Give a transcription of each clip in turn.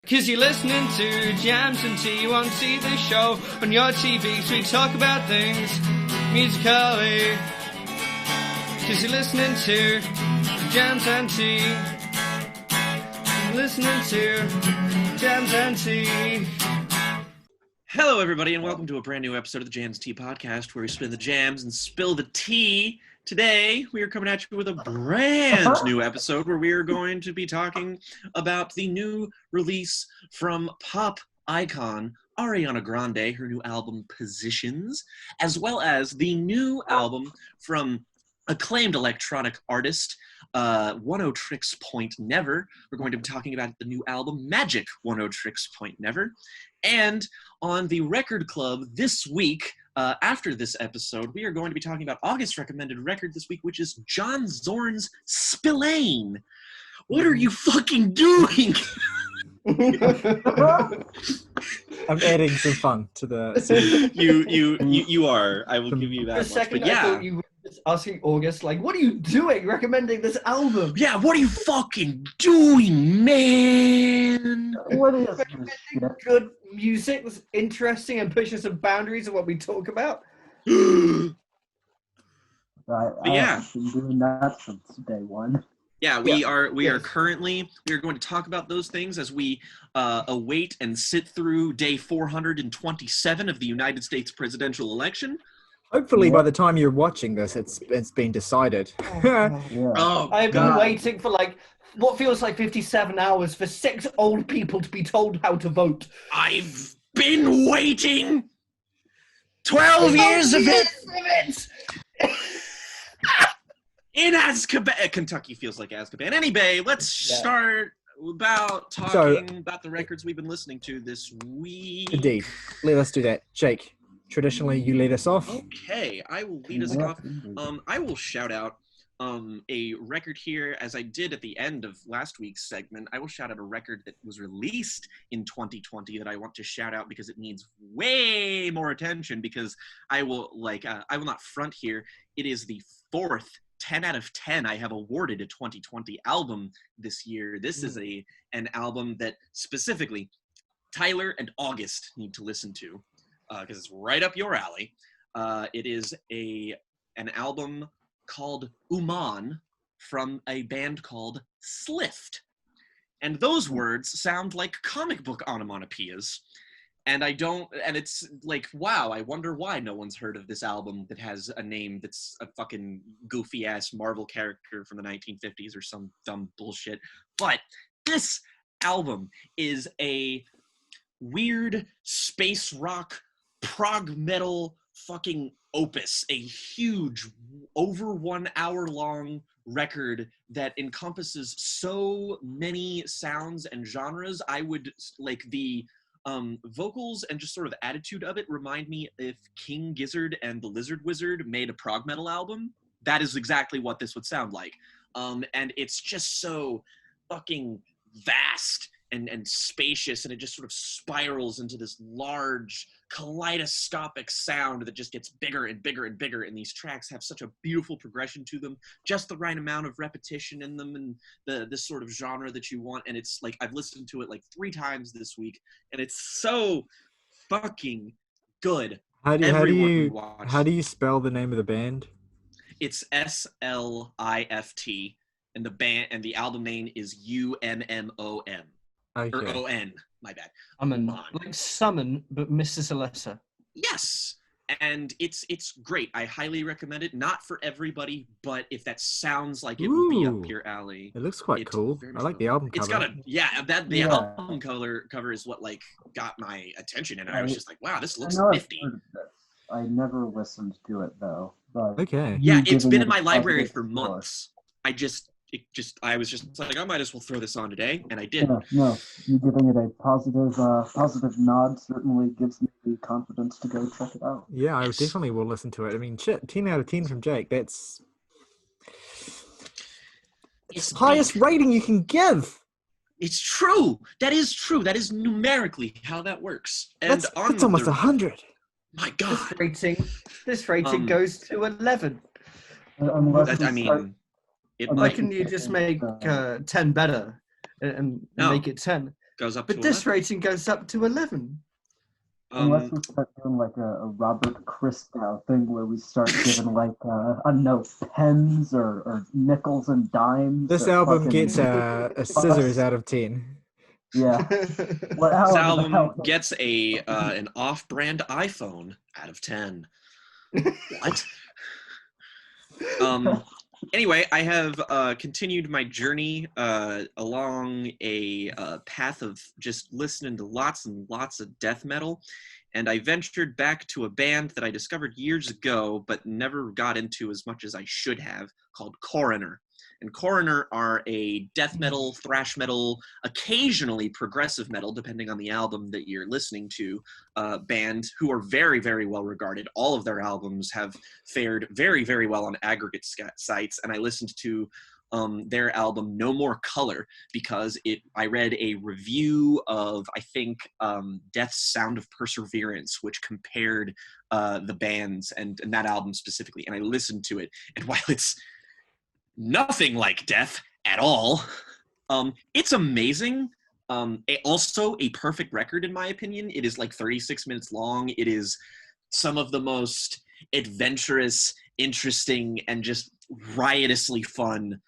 'Cause you're listening to Jams and Tea on See the Show on your TV. So we talk about things musically. 'Cause you're listening to Jams and Tea. Listening to Jams and Tea. Hello, everybody, and welcome to a brand new episode of the Jams Tea Podcast, where we spin the jams and spill the tea. Today, we are coming at you with a brand new episode where we are going to be talking about the new release from pop icon Ariana Grande, her new album Positions, as well as the new album from acclaimed electronic artist Oneohtrix Point Never. We're going to be talking about the new album Magic Oneohtrix Point Never. And on the Record Club this week, after this episode, we are going to be talking about August's recommended record this week, which is John Zorn's Spillane. What are you fucking doing? I'm adding some fun to the... You are. I will give you that. For a second, but yeah. I thought you were just asking August, like, what are you doing recommending this album? Yeah, what are you fucking doing, man? What is Recommending good music that's interesting and pushes some boundaries of what we talk about? I yeah. have been doing that since day one. Yeah, we are going to talk about those things as we await and sit through day 427 of the United States presidential election. Hopefully, by the time you're watching this, it's been decided. Yeah. Oh, I've been God. waiting for like what feels like 57 hours for 6 old people to be told how to vote. I've been waiting 12 years of it in Azkaban. Kentucky feels like Azkaban. Anyway, let's start about talking about the records we've been listening to this week. Indeed. Let us do that. Jake, traditionally, you lead us off. Okay, I will lead us off. I will shout out a record here, as I did at the end of last week's segment. I will shout out a record that was released in 2020 that I want to shout out because it needs way more attention, because I will not front here. It is the fourth 10 out of 10 I have awarded a 2020 album this year. This is an album that specifically Tyler and August need to listen to, because it's right up your alley. It is an album called Uman from a band called Slift. And those words sound like comic book onomatopoeias. And it's like, wow, I wonder why no one's heard of this album that has a name that's a fucking goofy-ass Marvel character from the 1950s or some dumb bullshit. But this album is a weird space rock prog metal fucking opus, a huge over 1 hour long record that encompasses so many sounds and genres. I would like the vocals and just sort of attitude of it remind me if King Gizzard and the Lizard Wizard made a prog metal album. That is exactly what this would sound like. And it's just so fucking vast and spacious, and it just sort of spirals into this large kaleidoscopic sound that just gets bigger and bigger and bigger, and these tracks have such a beautiful progression to them, just the right amount of repetition in them, and this sort of genre that you want. And it's like, I've listened to it like 3 times this week, and it's so fucking good. How do you spell the name of the band? It's SLIFT, and the album name is UMMOM. Okay. Or O-N, my bad. Like Summon, but Mrs. Alessa. Yes, and it's great. I highly recommend it. Not for everybody, but if that sounds like it would be up your alley. It looks quite cool. I like the album cover. It's got the album cover is what like got my attention, and I was just like, wow, this looks nifty. I never listened to it though. But yeah, it's been in my library for months. I was just like, I might as well throw this on today, and I did. No, you giving it a positive nod certainly gives me the confidence to go check it out. Yeah, I definitely will listen to it. I mean, shit, 10 out of 10 from Jake. It's highest rating you can give. It's true. That is true. That is numerically how that works. And that's almost 100. My God. This rating goes to 11. It Why might. can you just make 10 better and make it 10? goes up But to this 11. rating goes up to 11. Unless we start doing like a Robert Christgau thing where we start giving like I don't know, pens or nickels and dimes. This that album fucking- gets a scissors out of 10. Yeah. What This album album gets an off-brand iPhone out of 10. What? Anyway, I have continued my journey along a path of just listening to lots and lots of death metal, and I ventured back to a band that I discovered years ago but never got into as much as I should have, called Coroner. And Coroner are a death metal, thrash metal, occasionally progressive metal, depending on the album that you're listening to, band who are very, very well regarded. All of their albums have fared very, very well on aggregate sites, and I listened to their album No More Color because I read a review of, I think, Death's Sound of Perseverance, which compared the bands and that album specifically, and I listened to it, and while it's nothing like Death at all, it's amazing. Also a perfect record in my opinion. It is like 36 minutes long. It is some of the most adventurous, interesting, and just riotously fun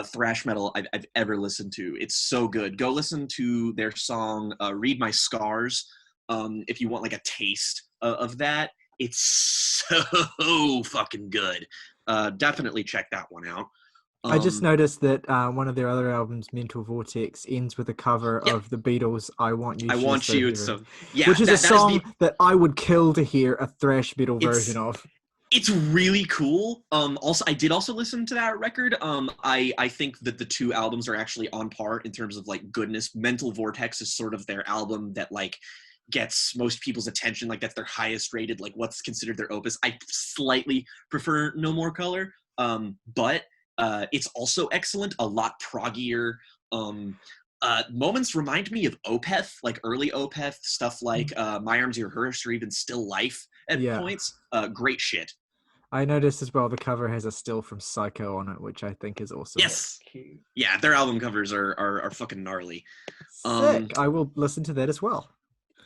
thrash metal I've ever listened to. It's so good. Go listen to their song Read My Scars if you want like a taste of that. It's so fucking good. Definitely check that one out. I just noticed that one of their other albums, Mental Vortex, ends with a cover of the Beatles' "I Want You." I Want So You. Heavy. So yeah, which is a that song that I would kill to hear a thrash metal version of. It's really cool. Also, I did also listen to that record. I think that the two albums are actually on par in terms of like goodness. Mental Vortex is sort of their album that like gets most people's attention. Like that's their highest rated, like what's considered their opus. I slightly prefer No More Color, but it's also excellent. A lot proggier. Moments remind me of Opeth, like early Opeth stuff, like My Arms Your Hearse or even Still Life at points. Great shit. I noticed as well the cover has a still from Psycho on it, which I think is awesome. Yes. Yeah, their album covers are fucking gnarly. Sick. I will listen to that as well.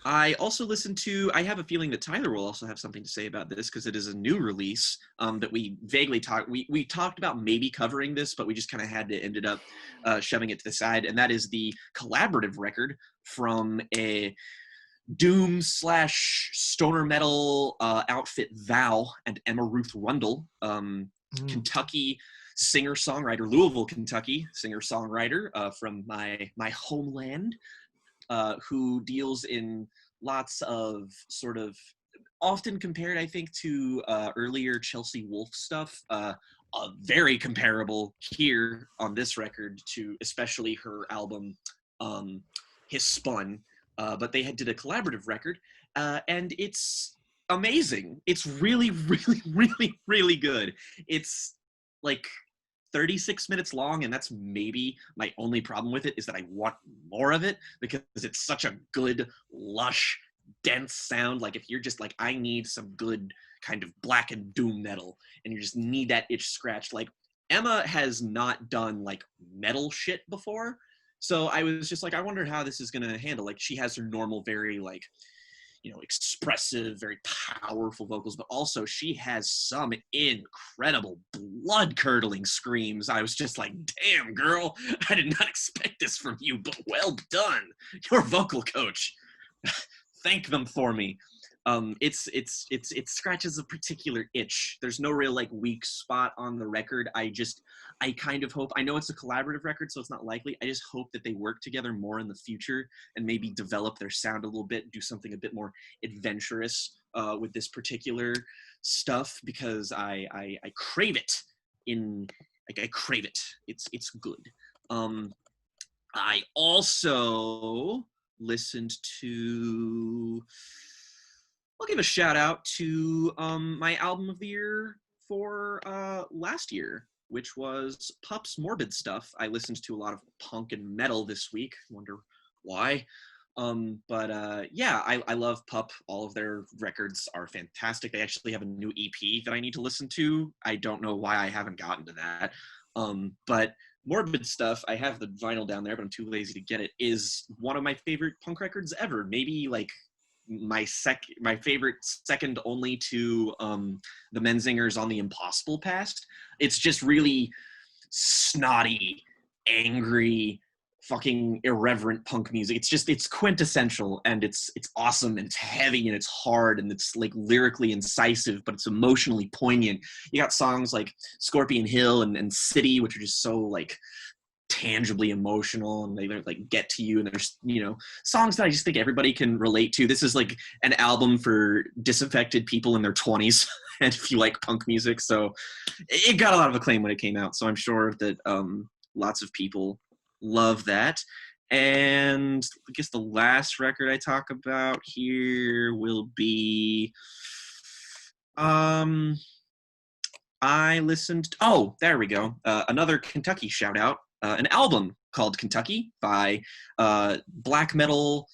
I also listened to, I have a feeling that Tyler will also have something to say about this because it is a new release that we vaguely talked, we talked about maybe covering this, but we just kind of had to ended up shoving it to the side. And that is the collaborative record from a doom / stoner metal outfit Vow and Emma Ruth Rundle, Kentucky singer-songwriter, Louisville, Kentucky singer-songwriter from my homeland. Who deals in lots of sort of often compared, I think, to earlier Chelsea Wolfe stuff. Very comparable here on this record to especially her album His Spun. But they did a collaborative record, and it's amazing. It's really, really, really, really good. It's like 36 minutes long, and that's maybe my only problem with it, is that I want more of it because it's such a good, lush, dense sound. Like if you're just like, I need some good kind of black and doom metal, and you just need that itch scratched. Like Emma has not done like metal shit before, so I was just like, I wonder how this is gonna handle. Like she has her normal, very like, you know, expressive, very powerful vocals, but also she has some incredible blood-curdling screams. I was just like, damn, girl, I did not expect this from you, but well done. Your vocal coach. Thank them for me. It scratches a particular itch. There's no real like weak spot on the record. I kind of hope, I know it's a collaborative record, so it's not likely. I just hope that they work together more in the future and maybe develop their sound a little bit, do something a bit more adventurous with this particular stuff, because I crave it. I crave it. It's good. I also listened to, I'll give a shout out to my album of the year for last year, which was Pup's Morbid Stuff. I listened to a lot of punk and metal this week. Wonder why. Yeah, I love Pup. All of their records are fantastic. They actually have a new EP that I need to listen to. I don't know why I haven't gotten to that. But Morbid Stuff, I have the vinyl down there, but I'm too lazy to get it, is one of my favorite punk records ever. Maybe like my favorite, second only to the Menzingers on the Impossible Past. It's just really snotty, angry, fucking irreverent punk music. It's quintessential, and it's awesome, and it's heavy, and it's hard, and it's like lyrically incisive, but it's emotionally poignant. You got songs like Scorpion Hill and City, which are just so like tangibly emotional, and they like get to you, and there's, you know, songs that I just think everybody can relate to. This is like an album for disaffected people in their 20s and if you like punk music. So it got a lot of acclaim when it came out, so I'm sure that lots of people love that. And I guess the last record I talk about here will be I listened, oh, there we go, another Kentucky shout out, an album called Kentucky by black metal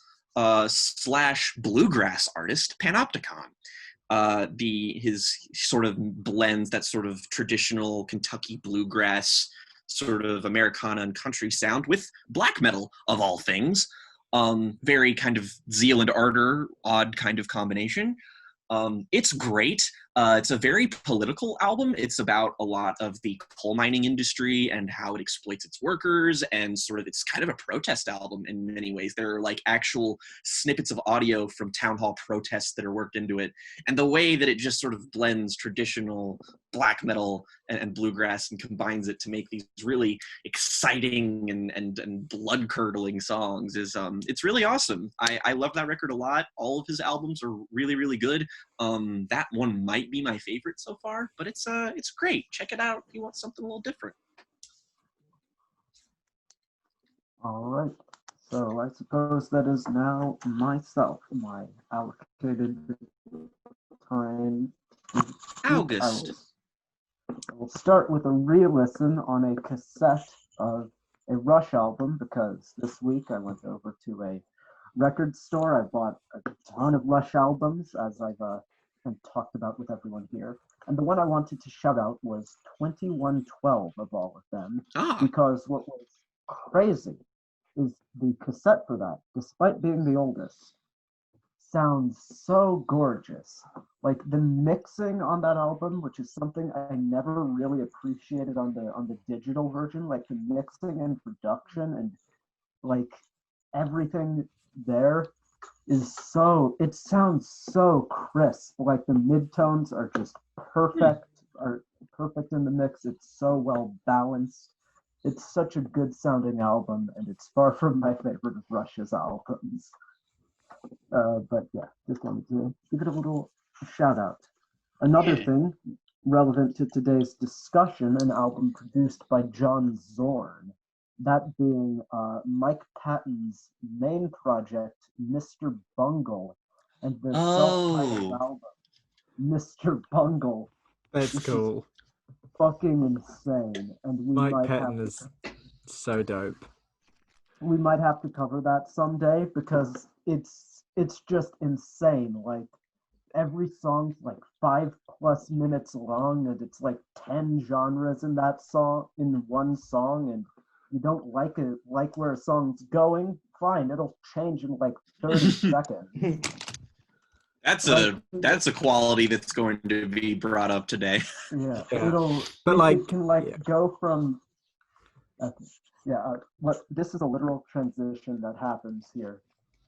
slash bluegrass artist Panopticon. His sort of blends that sort of traditional Kentucky bluegrass, sort of Americana and country sound with black metal, of all things. Very kind of zeal and ardor, odd kind of combination. It's great. It's a very political album. It's about a lot of the coal mining industry and how it exploits its workers, and sort of it's kind of a protest album in many ways. There are like actual snippets of audio from town hall protests that are worked into it. And the way that it just sort of blends traditional black metal and bluegrass and combines it to make these really exciting and blood-curdling songs is it's really awesome. I love that record a lot. All of his albums are really, really good. That one might be my favorite so far, but it's great. Check it out if you want something a little different. All right. So I suppose that is now myself, my allocated time. August. I will start with a re-listen on a cassette of a Rush album, because this week I went over to a record store. I bought a ton of Rush albums, as I've talked about with everyone here. And the one I wanted to shout out was 2112 of all of them, because what was crazy is the cassette for that, despite being the oldest, sounds so gorgeous. Like the mixing on that album, which is something I never really appreciated on the digital version, like the mixing and production and like everything there is so, it sounds so crisp. Like the midtones are just perfect, are perfect in the mix. It's so well balanced. It's such a good sounding album, and it's far from my favorite of Rush's albums. But yeah, just wanted to give it a little shout out. Another thing relevant to today's discussion, an album produced by John Zorn, that being Mike Patton's main project, Mr. Bungle, and the self-titled album, Mr. Bungle. That's cool. Fucking insane. And we Mike Patton is so dope. We might have to cover that someday, because it's just insane. Like every song's like 5+ minutes long, and it's like 10 genres in that song, in one song, and you don't like it, like where a song's going, fine, it'll change in like 30 seconds. That's a quality that's going to be brought up today. Yeah, it can go from this is a literal transition that happens here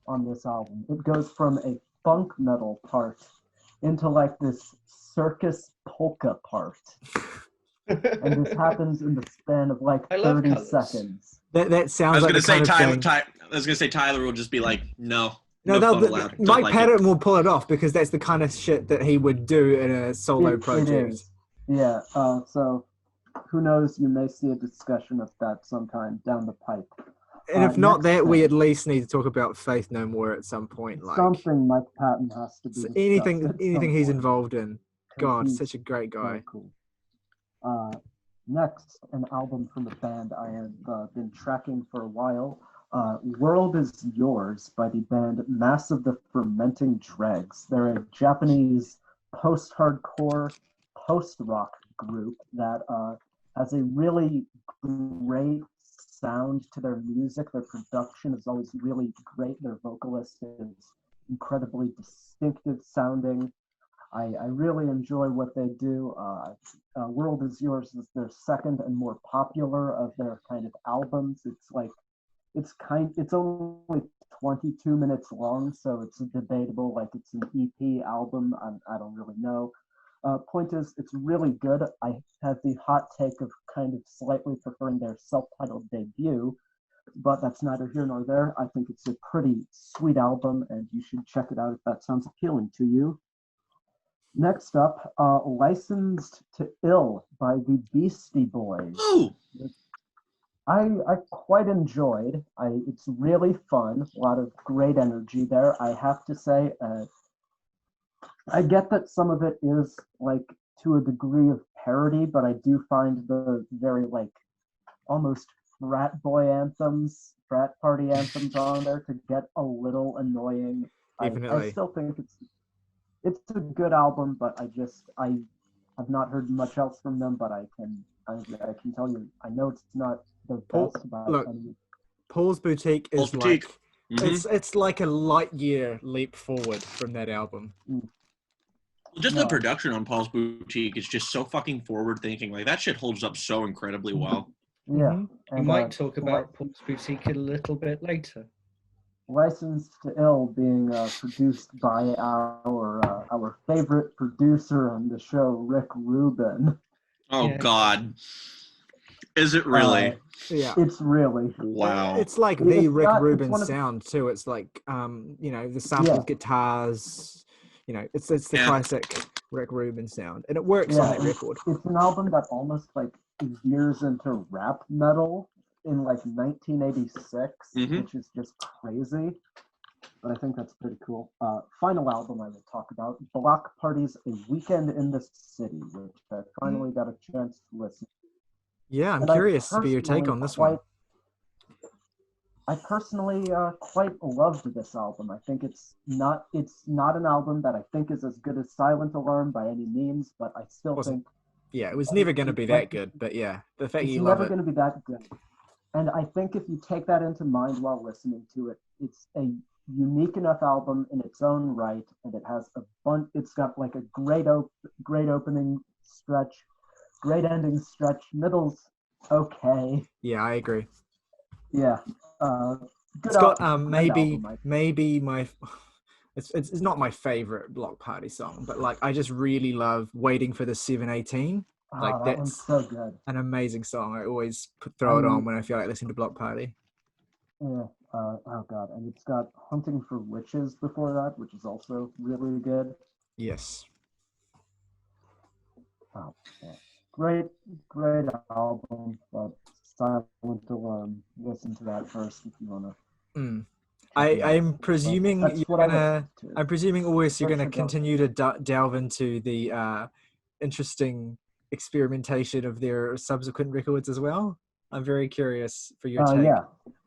on this album. It goes from a funk metal part into like this circus polka part. And this happens in the span of like 30 seconds. That sounds like I was gonna say Tyler will just be like, no. Mike Patton will pull it off, because that's the kind of shit that he would do in a solo project. It is. Yeah, so who knows, you may see a discussion of that sometime down the pipe. And if not that, we at least need to talk about Faith No More at some point. Like something Mike Patton has to be anything he's involved in. God, such a great guy. Cool. Next, an album from the band I have been tracking for a while. World Is Yours by the band Massive the Fermenting Dregs. They're a Japanese post-hardcore, post-rock group that has a really great sound to their music. Their production is always really great. Their vocalist is incredibly distinctive sounding. I really enjoy what they do. World Is Yours is their second and more popular of their kind of albums. It's only 22 minutes long, so it's debatable, like it's an EP album. I don't really know. Point is, it's really good. I have the hot take of kind of slightly preferring their self-titled debut, but that's neither here nor there. I think it's a pretty sweet album, and you should check it out if that sounds appealing to you. Next up, Licensed to Ill by the Beastie Boys. Ooh. I quite enjoyed. It's really fun. A lot of great energy there. I have to say, I get that some of it is like to a degree of parody, but I do find the very like almost frat boy anthems, frat party anthems on there to get a little annoying. I still think it's a good album, but I have not heard much else from them. But I can tell you, I know it's not the best. Paul's Boutique is Boutique. like it's like a light year leap forward from that album. Just the production on Paul's Boutique is just so fucking forward thinking. Like that shit holds up so incredibly well. Yeah, we might talk about Paul's Boutique a little bit later. Licensed to Ill being produced by our favorite producer on the show, Rick Rubin. Oh Yeah. God, is it really? Yeah, it's really. Wow. It's like the Rick Rubin sound too. It's like the sampled guitars. It's the classic Rick Rubin sound, and it works on that record. It's an album that almost like veers into rap metal in like 1986, which is just crazy. But I think that's pretty cool. Final album I will talk about, Block Party's A Weekend in the City, which I finally got a chance to listen to. Yeah, I'm curious to be your take on this one. I personally quite loved this album. I think it's not an album that I think is as good as Silent Alarm by any means, but I still think... Yeah, it was never going to be that good, but yeah, the fact you love it. It's never going to be that good. And I think if you take that into mind while listening to it, it's a unique enough album in its own right, and it has it's got like a great opening stretch, great ending stretch, middle's okay. Yeah, I agree. Yeah. It's got maybe my it's not my favorite Block Party song, but like I just really love Waiting for the 718. Like that one's so good. An amazing song. I always throw it on when I feel like listening to Block Party. Yeah. Oh God, and it's got Hunting for Witches before that, which is also really good. Yes. Oh, yeah. Great album, but Silent Alarm. Listen to that first if you wanna. I'm presuming I'm presuming always you're gonna continue to delve into the interesting experimentation of their subsequent records as well. I'm very curious for your take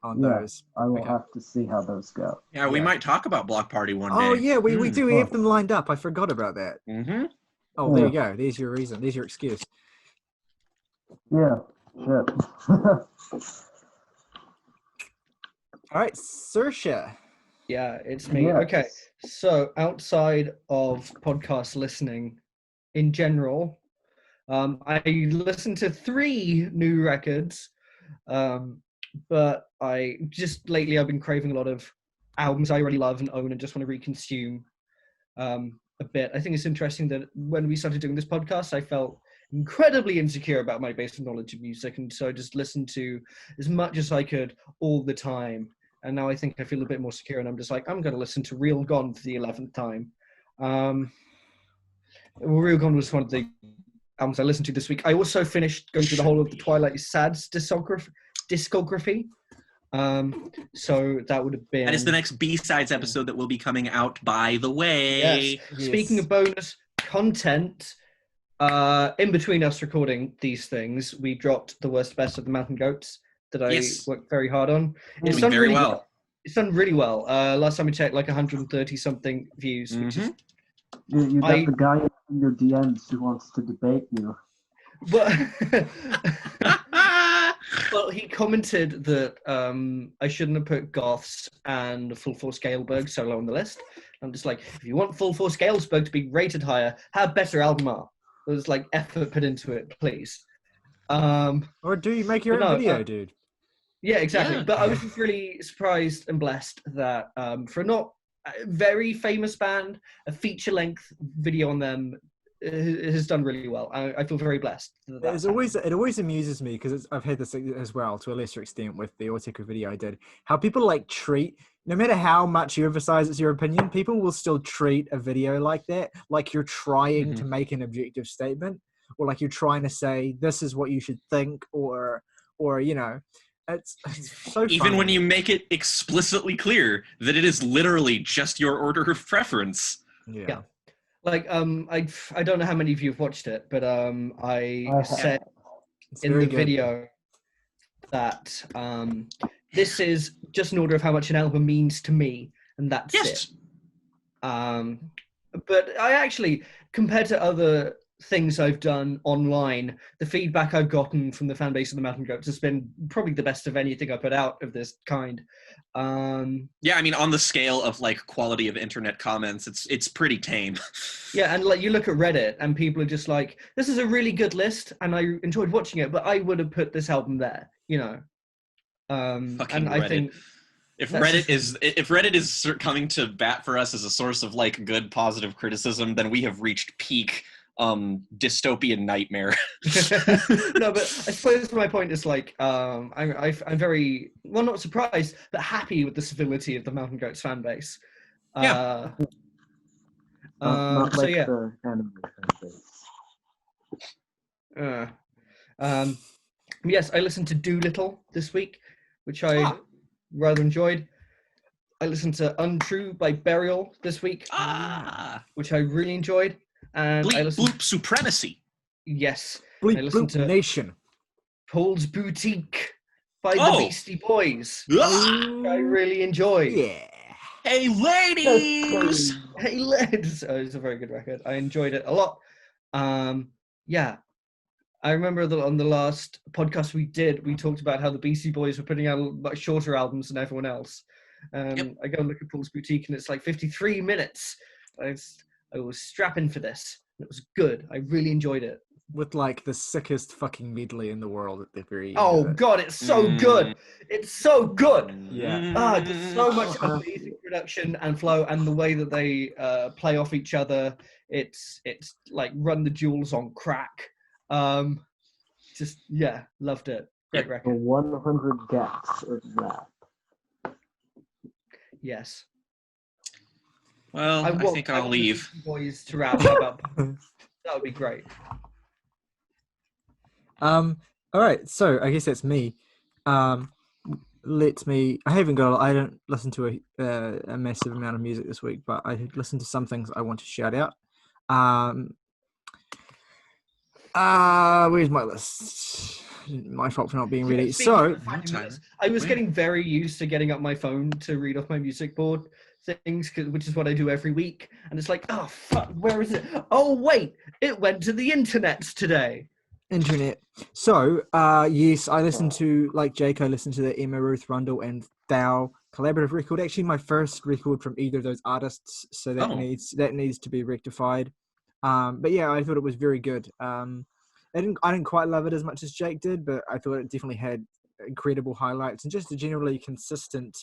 on those. I will have to see how those go. Yeah, we might talk about Block Party one day. Oh yeah, we do. We have them lined up. I forgot about that. Oh, there you go. There's your reason. There's your excuse. Yeah. Shit. All right, Saoirse. Yeah, it's me. Yes. Okay, so outside of podcast listening in general, I listened to 3 new records, but lately I've been craving a lot of albums I really love and own and just want to reconsume a bit. I think it's interesting that when we started doing this podcast, I felt incredibly insecure about my basic knowledge of music, and so I just listened to as much as I could all the time. And now I think I feel a bit more secure, and I'm just like, I'm going to listen to Real Gone for the 11th time. Real Gone was one of the albums I listened to this week. I also finished going through the whole of the Twilight Sad's discography. So that would have been... That is the next B-Sides episode that will be coming out, by the way. Yes. Speaking of bonus content, in between us recording these things, we dropped The Worst Best of the Mountain Goats that I worked very hard on. It's done very well. It's done really well. Last time we checked, like 130 something views, which is... You got the guy in your DMs who wants to debate you. But well, he commented that I shouldn't have put Goths and Full Force Galesburg so low on the list. I'm just like, if you want Full Force Galesburg to be rated higher, have better album art. There's like effort put into it, please. Or do you make your own video, dude? Yeah, exactly. Yeah. But I was just really surprised and blessed that for not a very famous band, a feature-length video on them has done really well. I feel very blessed. It always amuses me because I've had this as well to a lesser extent with the Oneohtrix video I did. How people like treat, no matter how much you emphasize it's your opinion, people will still treat a video like that like you're trying to make an objective statement, or like you're trying to say this is what you should think, or you know. It's so even funny. when you make it explicitly clear that it is literally just your order of preference. Yeah. Like I don't know how many of you have watched it, but I said in the video that this is just an order of how much an album means to me, and that's it. But I actually, compared to other things I've done online, the feedback I've gotten from the fan base of the Mountain Goats has been probably the best of anything I put out of this kind. Yeah, I mean, on the scale of like quality of internet comments, it's pretty tame. Yeah, and like you look at Reddit and people are just like, this is a really good list and I enjoyed watching it, but I would have put this album there, you know. Fucking and I Reddit. think if Reddit is coming to bat for us as a source of like good positive criticism, then we have reached peak dystopian nightmare. No, but I suppose my point is like I'm very, well, not surprised but happy with the civility of the Mountain Goats fan base. Not like the anime fan base. Yes, I listened to Doolittle this week, which I rather enjoyed. I listened to Untrue by Burial this week, which I really enjoyed. And I listened Bleep Supremacy. Yes. Bleep I listened to Nation. Paul's Boutique by the Beastie Boys, which I really enjoyed. Yeah. Hey ladies! Hey lads! Oh, it's a very good record. I enjoyed it a lot. Yeah. I remember on the last podcast we did, we talked about how the Beastie Boys were putting out much shorter albums than everyone else. I go and look at Paul's Boutique and it's like 53 minutes. I was strapping for this. It was good. I really enjoyed it. With like the sickest fucking medley in the world at the very end. Oh god, it's so good. It's so good. Yeah. Just so much amazing production and flow, and the way that they play off each other. It's like Run the Jewels on crack. Just loved it. Great record. 100 gaps of rap. Yes. Well, I think I'll leave. Boys to rap about. That would be great. All right, so I guess that's me. I don't listen to a massive amount of music this week, but I listened to some things I want to shout out. Where's my list? My fault for not being ready. So I was getting very used to getting up my phone to read off my music board things, which is what I do every week. And it's like, oh fuck, where is it? Oh wait, it went to the internet today. Internet. So yes, I listened to, like Jake, I listened to the Emma Ruth Rundle and Thou collaborative record. Actually, my first record from either of those artists. So that needs to be rectified. But yeah, I thought it was very good. I didn't quite love it as much as Jake did, but I thought it definitely had incredible highlights and just a generally consistent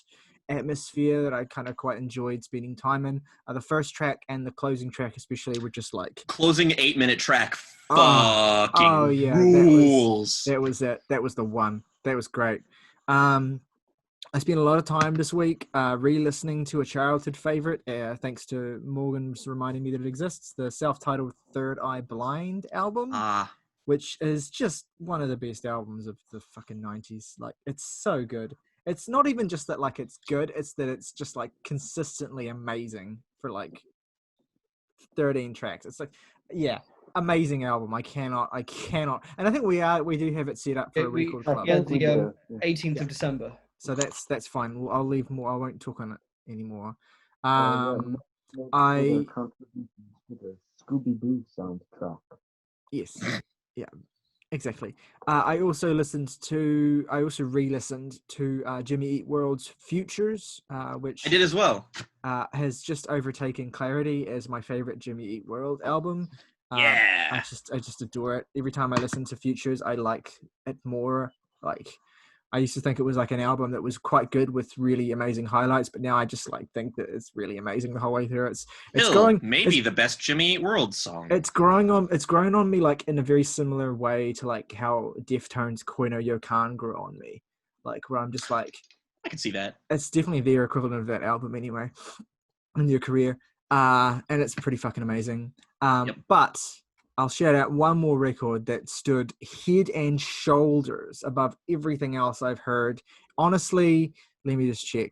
atmosphere that I kind of quite enjoyed spending time in. The first track and the closing track especially were just like closing 8-minute track. Fucking yeah, rules. That was the one. That was great. I spent a lot of time this week re-listening to a childhood favorite, thanks to Morgan's reminding me that it exists, the self-titled Third Eye Blind album, which is just one of the best albums of the fucking 90s. Like, it's so good. It's not even just that, like, it's good, it's that it's just, like, consistently amazing for, like, 13 tracks. It's like, yeah, amazing album. I cannot. And I think we do have it set up for a record club. Yeah, the 18th of December. So that's fine. I'll leave more. I won't talk on it anymore. The Scooby-Doo soundtrack. Yes. Yeah. Exactly. I also re-listened to Jimmy Eat World's Futures, which I did as well. has just overtaken Clarity as my favorite Jimmy Eat World album. Yeah. I just adore it. Every time I listen to Futures, I like it more. Like, I used to think it was like an album that was quite good with really amazing highlights, but now I just like think that it's really amazing the whole way through. It's maybe the best Jimmy Eat World song. It's growing on me like in a very similar way to like how Deftones' Koino Yokan grew on me. Like, where I'm just like, I can see that. It's definitely their equivalent of that album anyway in their career. And it's pretty fucking amazing. Yep. But I'll shout out one more record that stood head and shoulders above everything else I've heard. Honestly, let me just check.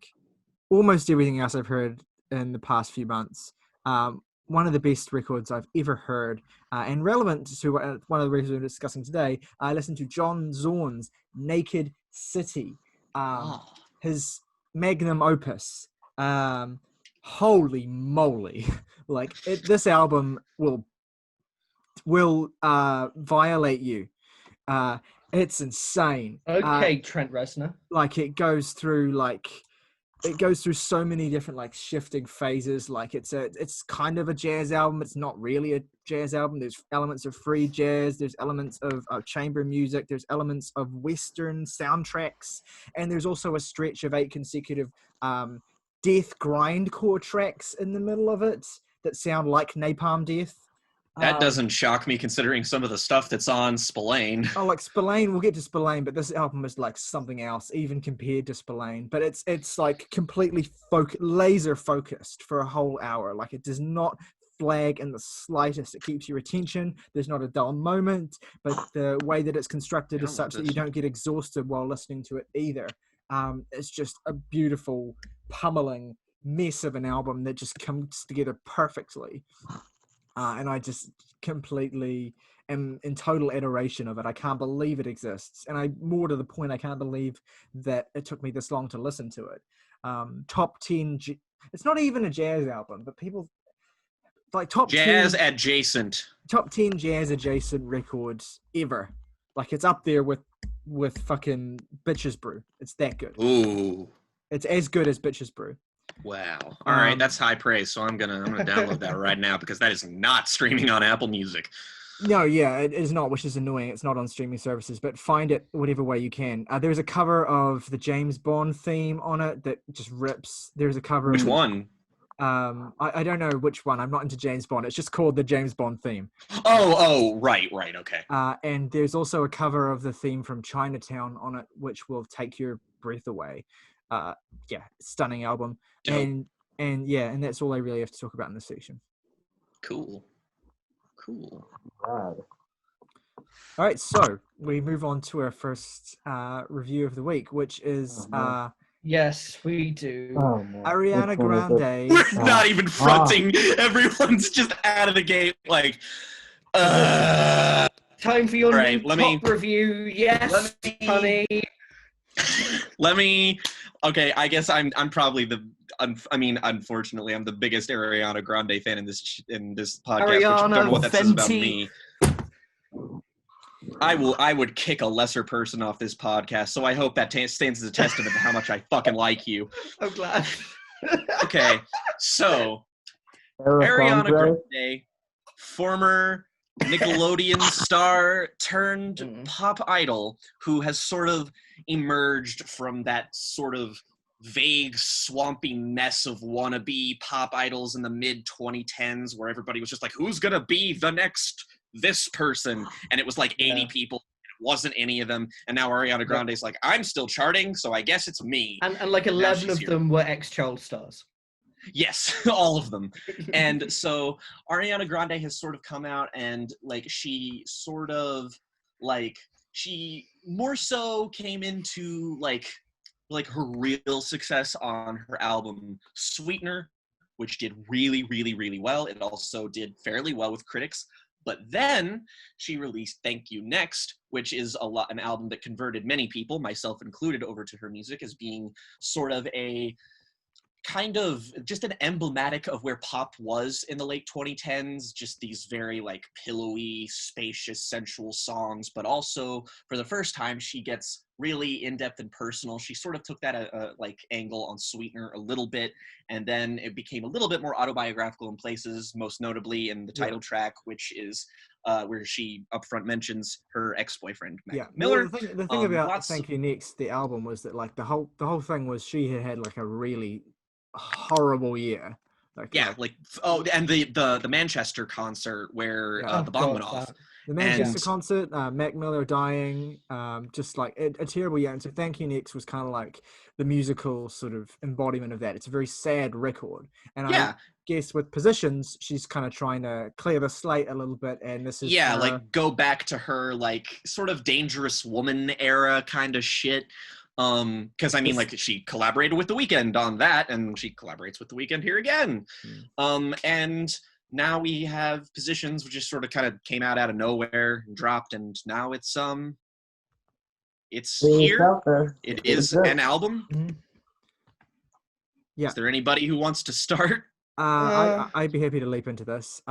Almost everything else I've heard in the past few months. One of the best records I've ever heard. And relevant to one of the records we're discussing today, I listened to John Zorn's Naked City. His magnum opus. Holy moly. Like, this album will violate you. It's insane. Okay, Trent Reznor. Like, it goes through so many different like shifting phases. Like, it's kind of a jazz album. It's not really a jazz album. There's elements of free jazz. There's elements of chamber music. There's elements of Western soundtracks. And there's also a stretch of 8 consecutive death grindcore tracks in the middle of it that sound like Napalm Death. That doesn't shock me, considering some of the stuff that's on Spillane. Oh, like Spillane, we'll get to Spillane, but this album is like something else, even compared to Spillane. But it's like completely laser focused for a whole hour. Like, it does not flag in the slightest. It keeps your attention. There's not a dull moment, but the way that it's constructed is such that you don't get exhausted while listening to it either. It's just a beautiful, pummeling mess of an album that just comes together perfectly. And I just completely am in total adoration of it. I can't believe it exists. And more to the point, I can't believe that it took me this long to listen to it. Top 10, it's not even a jazz album, but people like top 10 adjacent. Top 10 jazz adjacent records ever. Like, it's up there with fucking Bitches Brew. It's that good. Ooh. It's as good as Bitches Brew. Wow. All right, that's high praise. So I'm gonna download that right now, because that is not streaming on Apple Music. No, yeah, it is not, which is annoying. It's not on streaming services, but find it whatever way you can. There's a cover of the James Bond theme on it that just rips. There's a cover. Which one? I don't know which one. I'm not into James Bond. It's just called the James Bond theme. Oh, right, okay. And there's also a cover of the theme from Chinatown on it, which will take your breath away. Yeah, stunning album. Dope. And that's all I really have to talk about in this section. Cool. Right. All right, so we move on to our first review of the week, which is yes, we do. Oh, no. Ariana Grande. We're not even fronting. Everyone's just out of the gate, like, Time for your right, top review. Yes, honey. Okay, I guess I'm probably unfortunately, I'm the biggest Ariana Grande fan in this podcast, which I don't know what that says about me. I would kick a lesser person off this podcast, so I hope that stands as a testament to how much I fucking like you. I'm glad. Okay, so Ariana Grande, former Nickelodeon star turned pop idol, who has sort of emerged from that sort of vague, swampy mess of wannabe pop idols in the mid-2010s, where everybody was just like, who's gonna be the next this person? And it was like 80 people. It wasn't any of them. And now Ariana Grande's like, I'm still charting, so I guess it's me. And like 11 of them were ex-child stars. Yes, all of them. And so Ariana Grande has sort of come out, and like she more so came into like her real success on her album Sweetener, which did really, really, really well. It also did fairly well with critics. But then she released Thank You Next, which is an album that converted many people, myself included, over to her music as being sort of a kind of just an emblematic of where pop was in the late 2010s, just these very like pillowy, spacious, sensual songs, but also for the first time she gets really in-depth and personal. She sort of took that like angle on Sweetener a little bit, and then it became a little bit more autobiographical in places, most notably in the title track, which is where she upfront mentions her ex-boyfriend Mac Miller. Well, the thing about Thank You Next, the album, was that like the whole thing was she had like a really horrible year. And the Manchester concert where the bomb went off. The Manchester concert, Mac Miller dying, just like a terrible year. And so Thank You Next was kind of like the musical sort of embodiment of that. It's a very sad record. And I guess with Positions, she's kind of trying to clear the slate a little bit. And this is like go back to her like sort of Dangerous Woman era kind of shit. Because I mean, like, she collaborated with The Weeknd on that, and she collaborates with The Weeknd here again. And now we have Positions, which just sort of kind of came out of nowhere and dropped, and now it's here. It is an album. Is there anybody who wants to start? I'd be happy to leap into this.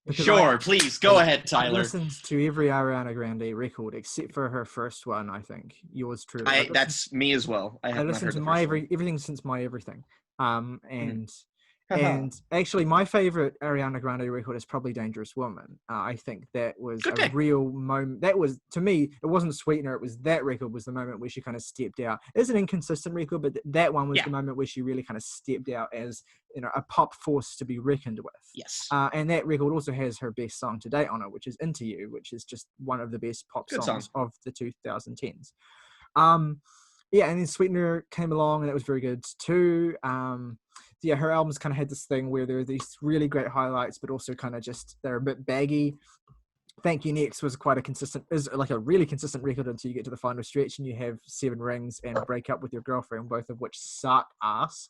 Sure, please go ahead, Tyler. I've listened to every Ariana Grande record except for her first one. I think yours truly. That's me as well. I listened to everything since My Everything. And actually, my favorite Ariana Grande record is probably Dangerous Woman. I think that was a real moment. That was, to me, it wasn't Sweetener. It was that record was the moment where she kind of stepped out. It's an inconsistent record, but that one was the moment where she really kind of stepped out as, you know, a pop force to be reckoned with. Yes. And that record also has her best song to date on it, which is Into You, which is just one of the best pop songs of the 2010s. And then Sweetener came along, and that was very good too. Her albums kind of had this thing where there are these really great highlights, but also kind of just they're a bit baggy. Thank You Next was like a really consistent record until you get to the final stretch and you have Seven Rings and Break Up With Your Girlfriend, both of which suck ass.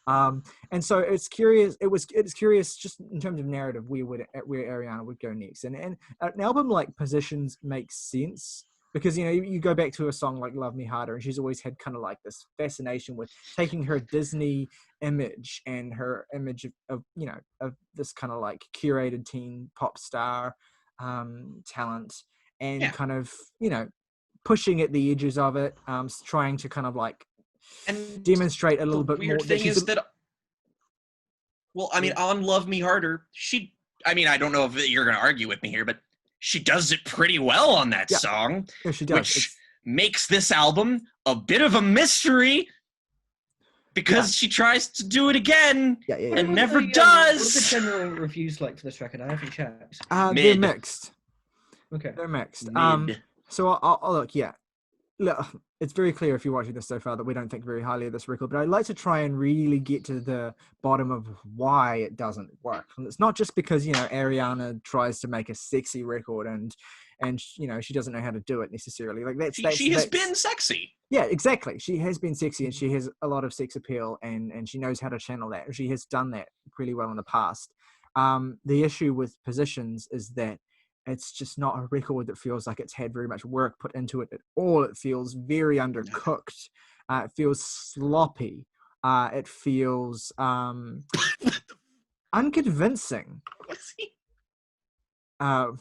And so it's curious. It's curious just in terms of narrative where Ariana would go next, and an album like Positions makes sense. Because, you know, you go back to a song like Love Me Harder, and she's always had kind of like this fascination with taking her Disney image and her image of this kind of like curated teen pop star talent, and kind of, you know, pushing at the edges of it, trying to kind of like demonstrate a little bit more. The weird thing is that, well, I mean, on Love Me Harder, I don't know if you're going to argue with me here, but she does it pretty well on that song, she does. Which makes this album a bit of a mystery because she tries to do it again and never does. What are the general reviews like for this record? I haven't checked. They're mixed. Okay. They're mixed. Mid. So I'll look, Look, it's very clear if you're watching this so far that we don't think very highly of this record, but I'd like to try and really get to the bottom of why it doesn't work. And it's not just because, you know, Ariana tries to make a sexy record and you know, she doesn't know how to do it necessarily. Like she has been sexy. Yeah, exactly. She has been sexy and she has a lot of sex appeal and she knows how to channel that. She has done that pretty well in the past. The issue with Positions is that it's just not a record that feels like it's had very much work put into it at all. It feels very undercooked. It feels sloppy. It feels unconvincing. That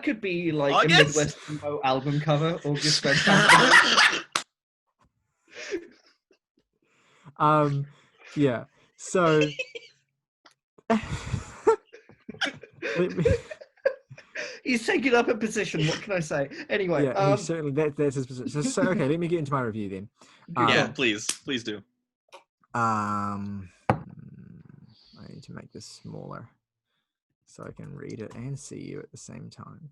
could be like August? A Midwest Emo album cover. August Red Panther. Yeah. So. He's taking up a position. What can I say? Anyway, he's certainly that's his position. So okay, let me get into my review then. Please do. I need to make this smaller so I can read it and see you at the same time.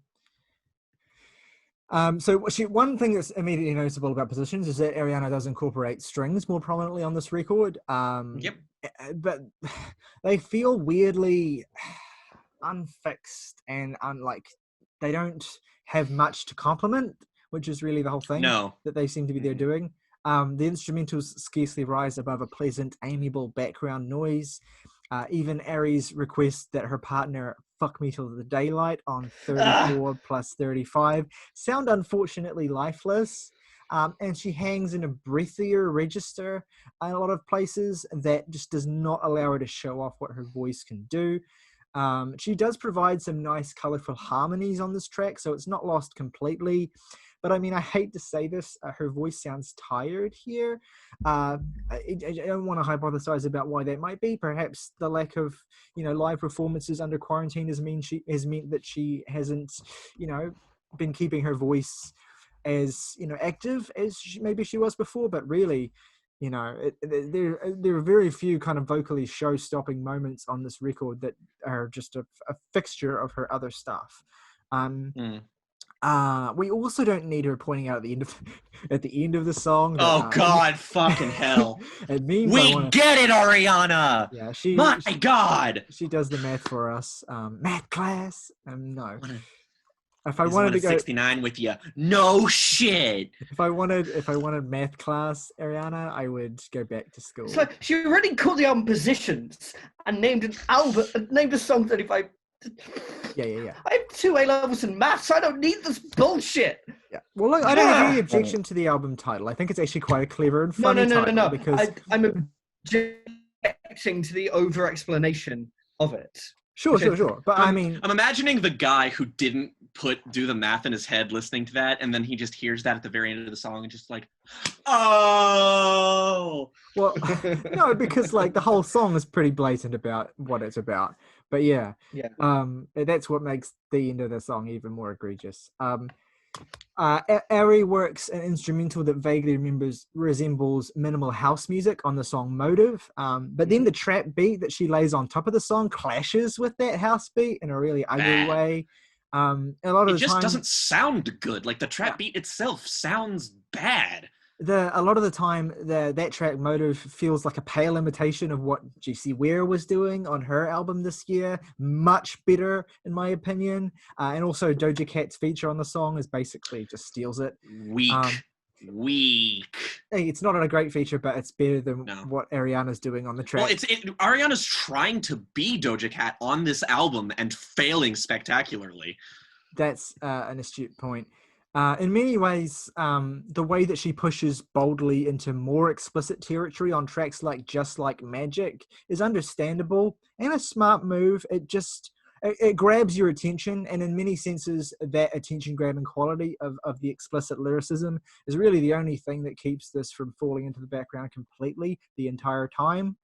So one thing that's immediately noticeable about Positions is that Ariana does incorporate strings more prominently on this record. But they feel weirdly unfixed and unlike they don't have much to complement, which is really the whole thing that they seem to be there doing. The instrumentals scarcely rise above a pleasant, amiable background noise. Even Ari's request that her partner fuck me till the daylight on 34 plus 35 sound unfortunately lifeless. and she hangs in a breathier register in a lot of places that just does not allow her to show off what her voice can do. She does provide some nice colorful harmonies on this track, so it's not lost completely. But I mean, I hate to say this, her voice sounds tired here. I don't want to hypothesize about why that might be. Perhaps the lack of, live performances under quarantine has meant that she hasn't, been keeping her voice as, active as maybe she was before. But really, there are very few kind of vocally show-stopping moments on this record that are just a fixture of her other stuff. We also don't need her pointing out at the end of the song. That, God, fucking hell! It means get it, Ariana. Yeah, My God, she does the math for us. Math class. No. If I wanted to go 69 with you, no shit. If I wanted math class, Ariana, I would go back to school. So she already called the album Positions and named a song 35. Yeah. I have 2 A levels in maths. I don't need this bullshit. Yeah. Well, look, I don't have any objection to the album title. I think it's actually quite a clever and funny title. No. Because I'm objecting to the over-explanation of it. Sure. But I mean, I'm imagining the guy who didn't do the math in his head listening to that, and then he just hears that at the very end of the song and just like, oh. Well, no, because like the whole song is pretty blatant about what it's about. But yeah. That's what makes the end of the song even more egregious. Ari works an instrumental that vaguely resembles minimal house music on the song Motive, but then the trap beat that she lays on top of the song clashes with that house beat in a really ugly way. A lot of it just doesn't sound good. Like the trap beat itself sounds bad. A lot of the time, that track Motive feels like a pale imitation of what Jessie Ware was doing on her album this year. Much better, in my opinion. And also Doja Cat's feature on the song is basically just steals it. Weak. Hey, it's not a great feature, but it's better than what Ariana's doing on the track. Well, Ariana's trying to be Doja Cat on this album and failing spectacularly. That's an astute point. In many ways, the way that she pushes boldly into more explicit territory on tracks like Just Like Magic is understandable and a smart move. It grabs your attention, and in many senses, that attention-grabbing quality of the explicit lyricism is really the only thing that keeps this from falling into the background completely the entire time.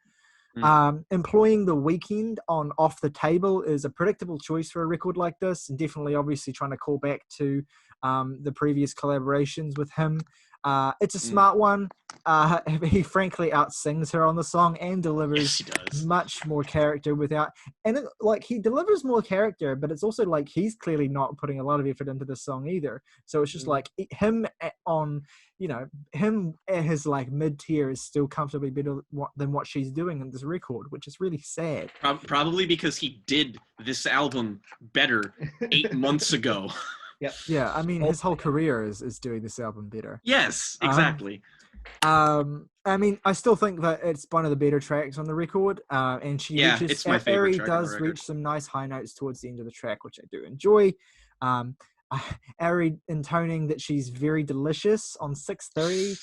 Employing The Weeknd on Off the Table is a predictable choice for a record like this, and definitely obviously trying to call back to the previous collaborations with him. It's a smart one. He frankly outsings her on the song and delivers much more character he delivers more character, but it's also like he's clearly not putting a lot of effort into the song either. So it's just like him at his like mid-tier is still comfortably better than what she's doing in this record, which is really sad. Probably because he did this album better 8 months ago. Yeah, I mean, his whole career is doing this album better. Yes, exactly. I mean, I still think that it's one of the better tracks on the record, and it's my favorite track on the record. Reach some nice high notes towards the end of the track, which I do enjoy. Ari intoning that she's very delicious on 6:30.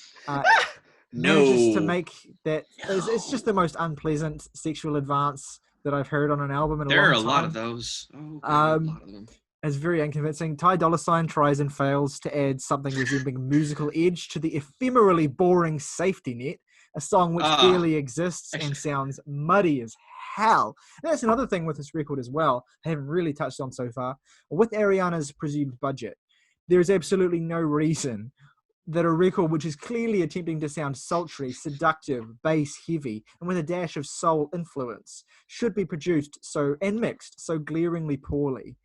Manages to make that. It's just the most unpleasant sexual advance that I've heard on an album in a long time. There are a lot of those. A lot of them. It's very unconvincing. Ty Dolla $ign tries and fails to add something resembling musical edge to the ephemerally boring Safety Net, a song which barely exists and sounds muddy as hell. And that's another thing with this record as well, I haven't really touched on so far. With Ariana's presumed budget, there is absolutely no reason that a record which is clearly attempting to sound sultry, seductive, bass-heavy, and with a dash of soul influence should be produced and mixed so glaringly poorly.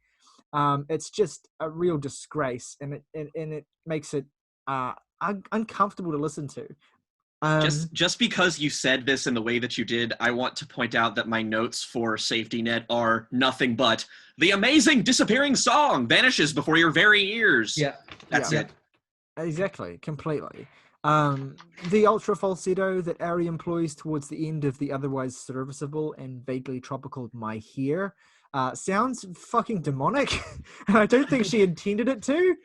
It's just a real disgrace, and it makes it uncomfortable to listen to. Just because you said this in the way that you did, I want to point out that my notes for Safety Net are nothing but the amazing disappearing song vanishes before your very ears. Yeah, that's it. Exactly, completely. The ultra falsetto that Ari employs towards the end of the otherwise serviceable and vaguely tropical My Hair sounds fucking demonic, and I don't think she intended it to.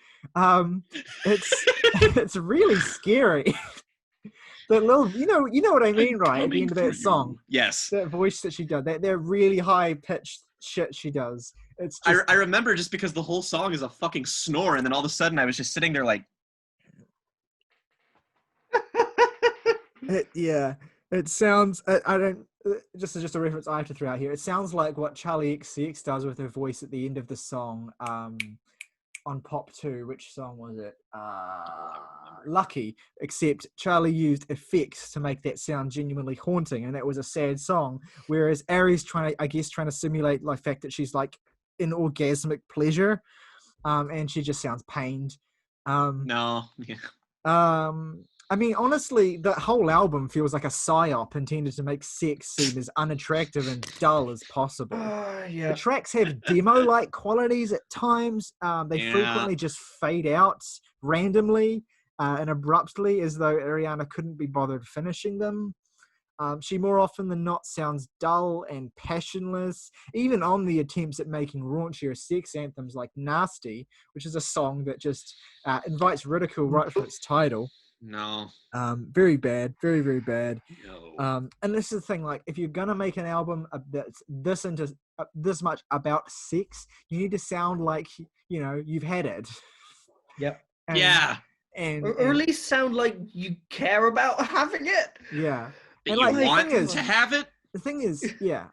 It's really scary. That little, you know what I mean, right? At the end of that song, yes, that voice that she does, that really high pitched shit she does. It's just, I remember just because the whole song is a fucking snore, and then all of a sudden I was just sitting there like, it sounds. I don't. Just a reference I have to throw out here. It sounds like what Charlie XCX does with her voice at the end of the song. On Pop 2, which song was it? Lucky, except Charlie used effects to make that sound genuinely haunting, and that was a sad song. Whereas Ari's trying to simulate the fact that she's like in orgasmic pleasure, and she just sounds pained. No. Yeah. I mean, honestly, the whole album feels like a psyop intended to make sex seem as unattractive and dull as possible. Yeah. The tracks have demo-like qualities at times. They frequently just fade out randomly and abruptly, as though Ariana couldn't be bothered finishing them. She more often than not sounds dull and passionless, even on the attempts at making raunchier sex anthems like Nasty, which is a song that just invites ridicule right from its title. No. Very bad, very, very bad. No. And this is the thing, like, if you're gonna make an album that's this much about sex, you need to sound like, you've had it. Yep. And or at least sound like you care about having it. Yeah. That and you want to have it. The thing is,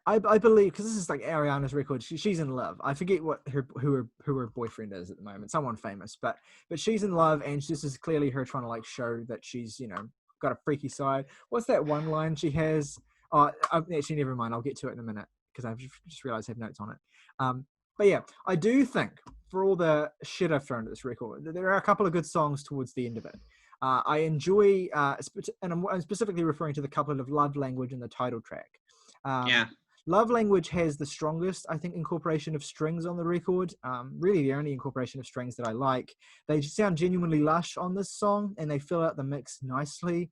I believe, because this is like Ariana's record, she's in love. I forget who her boyfriend is at the moment, someone famous, but she's in love, and this is clearly her trying to like show that she's got a freaky side. What's that one line she has? Actually, never mind. I'll get to it in a minute because I've just realized I have notes on it. But yeah, I do think for all the shit I've thrown at this record, there are a couple of good songs towards the end of it. I enjoy, and I'm specifically referring to the couplet of Love Language in the title track. Love Language has the strongest, I think, incorporation of strings on the record. Really the only incorporation of strings that I like. They sound genuinely lush on this song, and they fill out the mix nicely.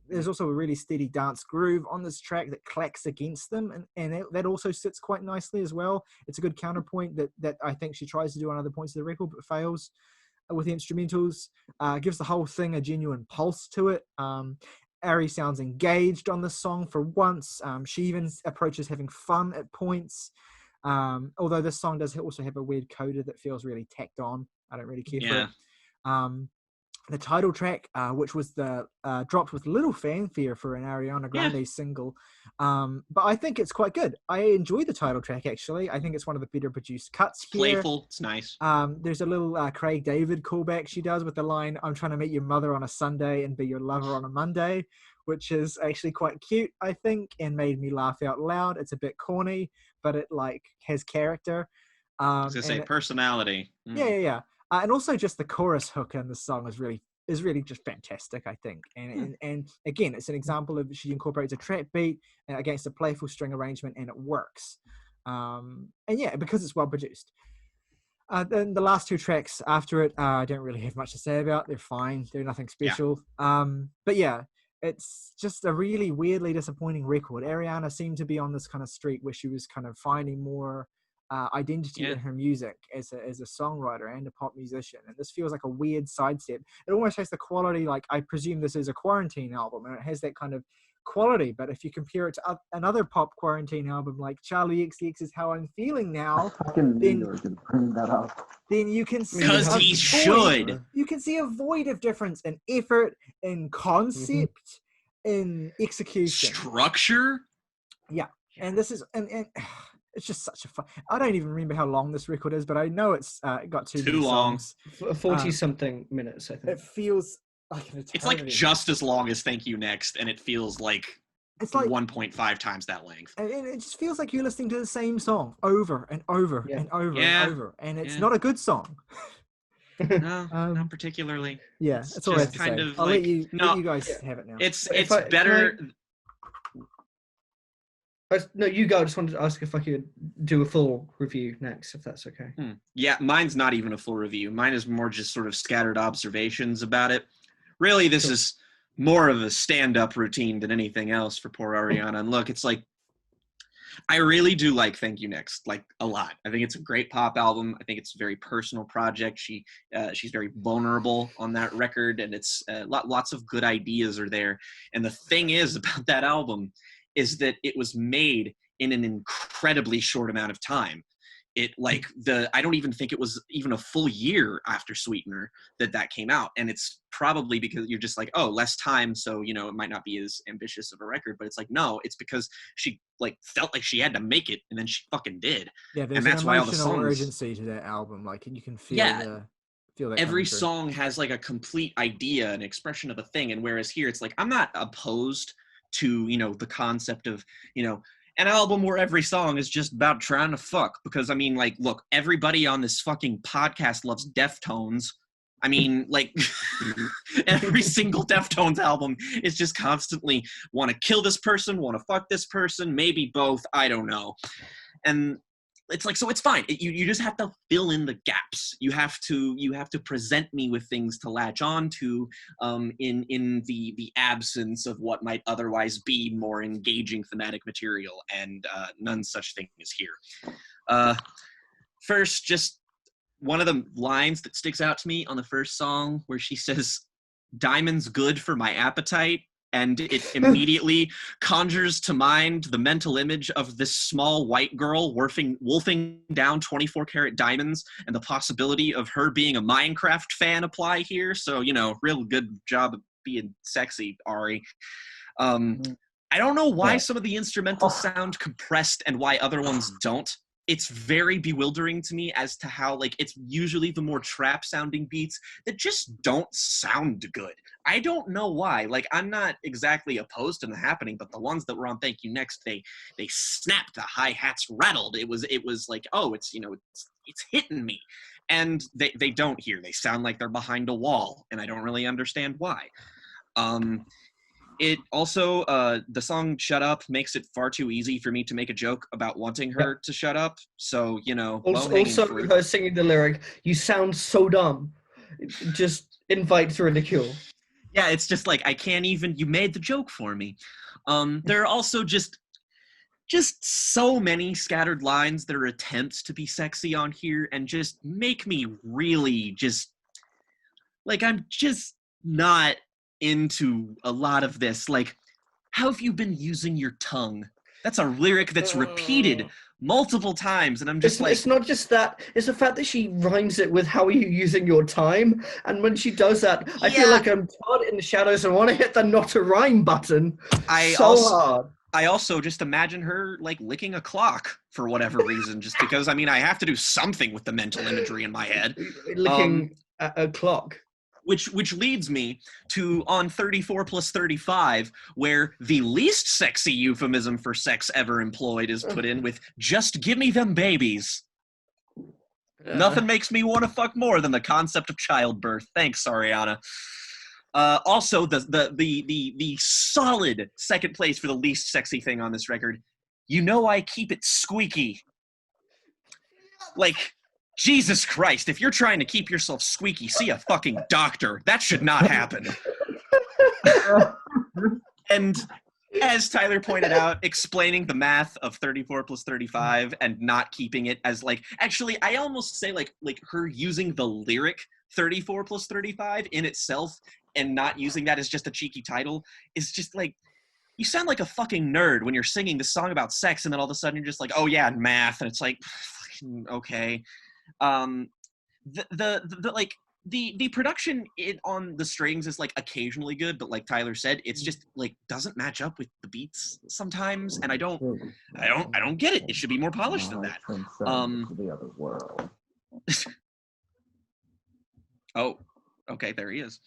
There's also a really steady dance groove on this track that clacks against them, and that also sits quite nicely as well. It's a good counterpoint that I think she tries to do on other points of the record, but fails with the instrumentals. Gives the whole thing a genuine pulse to it. Ari sounds engaged on the song for once. She even approaches having fun at points. Although this song does also have a weird coda that feels really tacked on. I don't really care for it. The title track, which was dropped with little fanfare for an Ariana Grande single, but I think it's quite good. I enjoy the title track, actually. I think it's one of the better produced cuts here. Playful, it's nice. There's a little Craig David callback she does with the line, "I'm trying to meet your mother on a Sunday and be your lover on a Monday," which is actually quite cute, I think, and made me laugh out loud. It's a bit corny, but it has character. I was gonna say personality. Yeah. And also just the chorus hook in the song is really just fantastic, I think. And again, it's an example of she incorporates a trap beat against a playful string arrangement, and it works. Because it's well produced. Then the last two tracks after it, I don't really have much to say about. They're fine. They're nothing special. But yeah, it's just a really weirdly disappointing record. Ariana seemed to be on this kind of streak where she was kind of finding more identity in her music as a songwriter and a pop musician, and this feels like a weird sidestep. It almost has the quality, like, I presume this is a quarantine album, and it has that kind of quality, but if you compare it to another pop quarantine album like Charlie XCX's How I'm Feeling Now, then you can see you can see a void of difference in effort, in concept, in execution, structure. And this is and it's just such a fun. I don't even remember how long this record is, but I know it's got too long. 40-something minutes, I think. It feels like an eternity. It's like just as long as Thank You Next, and it feels like 1.5 times that length. And it just feels like you're listening to the same song over and over and over and over, and it's not a good song. No, not particularly. Yeah, it's all right. Kind of. I'll let you guys have it now. It's better. No, you go. I just wanted to ask if I could do a full review next, if that's okay. Yeah, mine's not even a full review. Mine is more just sort of scattered observations about it. Really, this is more of a stand-up routine than anything else for poor Ariana. And look, it's like, I really do like Thank You Next, like, a lot. I think it's a great pop album. I think it's a very personal project. She's very vulnerable on that record, and it's lots of good ideas are there. And the thing is about that album is that it was made in an incredibly short amount of time. I don't even think it was even a full year after Sweetener that came out. And it's probably because you're just like, oh, less time. So, you know, it might not be as ambitious of a record, but it's like, no, it's because she like felt like she had to make it, and then she fucking did. Yeah, there's And that's an why all the emotional songs, urgency to that album. Like, you can feel feel that every coming through. song has like a complete idea, an expression of a thing. And whereas here it's like, I'm not opposed to, you know, the concept of, you know, an album where every song is just about trying to fuck. Because, I mean, like, look, everybody on this fucking podcast loves Deftones. I mean, like, every single Deftones album is just constantly want to kill this person, want to fuck this person, maybe both, I don't know. And it's like, so it's fine. You just have to fill in the gaps. You have to present me with things to latch on to in the absence of what might otherwise be more engaging thematic material, and none such thing is here. First, just one of the lines that sticks out to me on the first song where she says, "Diamond's good for my appetite." And it immediately conjures to mind the mental image of this small white girl wolfing down 24-karat diamonds, and the possibility of her being a Minecraft fan apply here. So, you know, real good job of being sexy, Ari. I don't know why some of the instrumentals sound compressed and why other ones don't. It's very bewildering to me as to how, like, it's usually the more trap sounding beats that just don't sound good. I don't know why. Like, I'm not exactly opposed to them happening, but the ones that were on Thank You Next, they snapped, the hi-hats rattled. It was like, oh, it's, you know, it's hitting me. And they don't here. They sound like they're behind a wall, and I don't really understand why. It also, the song Shut Up makes it far too easy for me to make a joke about wanting her to shut up. So, you know, also her singing the lyric, "You sound so dumb," it just invites ridicule. Yeah, it's just like, I can't even, you made the joke for me. There are also just so many scattered lines that are attempts to be sexy on here, and just make me really just, like, I'm just not into a lot of this. Like, how have you been using your tongue? That's a lyric that's repeated multiple times, and I'm just it's not just that, it's the fact that she rhymes it with "how are you using your time," and when she does that, I feel like I'm caught in the shadows and want to hit the not to rhyme button hard. I also just imagine her like licking a clock for whatever reason, just because, I mean, I have to do something with the mental imagery in my head. Licking a clock. Which leads me to on 34 plus 35, where the least sexy euphemism for sex ever employed is put in with "just give me them babies." Nothing makes me want to fuck more than the concept of childbirth. Thanks, Ariana. Also, the solid second place for the least sexy thing on this record. "You know I keep it squeaky." Like, Jesus Christ, if you're trying to keep yourself squeaky, see a fucking doctor. That should not happen. And as Tyler pointed out, explaining the math of 34 plus 35 and not keeping it as, like, actually, I almost say like her using the lyric 34 plus 35 in itself and not using that as just a cheeky title is just like, you sound like a fucking nerd when you're singing this song about sex, and then all of a sudden you're just like, oh yeah, math, and it's like, okay. The production on the strings is like occasionally good, but like Tyler said, it's just like doesn't match up with the beats sometimes, and I don't get it. It should be more polished than that. The other world. Oh, okay, there he is.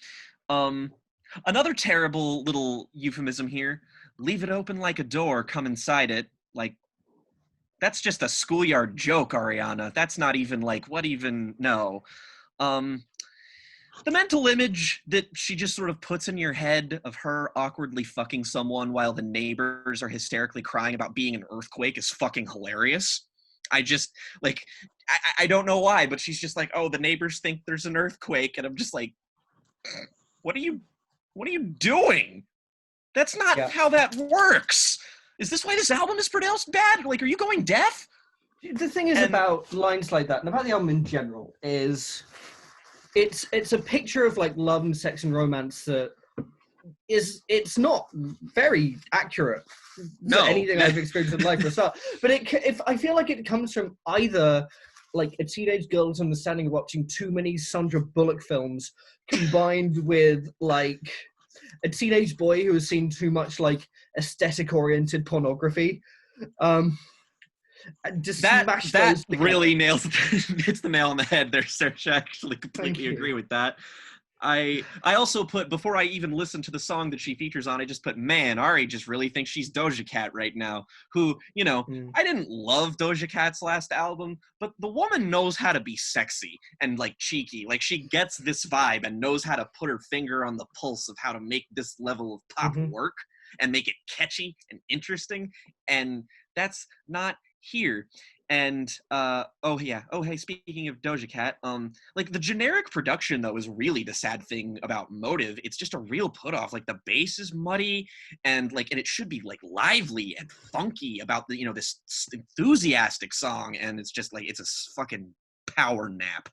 Another terrible little euphemism here. "Leave it open like a door, come inside it." Like, that's just a schoolyard joke, Ariana. That's not even like, what even, no. The mental image that she just sort of puts in your head of her awkwardly fucking someone while the neighbors are hysterically crying about being an earthquake is fucking hilarious. I just, like, I don't know why, but she's just like, oh, the neighbors think there's an earthquake, and I'm just like, what are you doing? That's not how that works. Is this why this album is pronounced bad? Like, are you going deaf? The thing is about lines like that, and about the album in general, is it's a picture of like love and sex and romance that it's not very accurate to anything I've experienced in life for a start. But if I feel like it comes from either like a teenage girl's understanding of watching too many Sandra Bullock films, combined with like a teenage boy who has seen too much like aesthetic-oriented pornography. Just that really nails hits the nail on the head there, Serge. I actually completely agree with that. I also put, before I even listened to the song that she features on, I just put, man, Ari just really thinks she's Doja Cat right now, who, you know, I didn't love Doja Cat's last album, but the woman knows how to be sexy and like cheeky. Like, she gets this vibe and knows how to put her finger on the pulse of how to make this level of pop work and make it catchy and interesting. And that's not here. And hey, speaking of Doja Cat, like, the generic production though is really the sad thing about Motive. It's just a real put off. Like, the bass is muddy and it should be like lively and funky about the, you know, this enthusiastic song, and it's just like, it's a fucking power nap.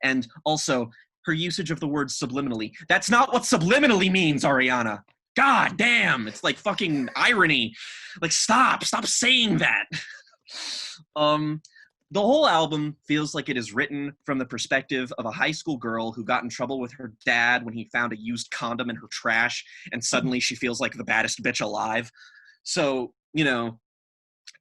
And also her usage of the word subliminally. That's not what subliminally means, Ariana. God damn, it's like fucking irony. Like, stop saying that. The whole album feels like it is written from the perspective of a high school girl who got in trouble with her dad when he found a used condom in her trash, and suddenly she feels like the baddest bitch alive. So, you know,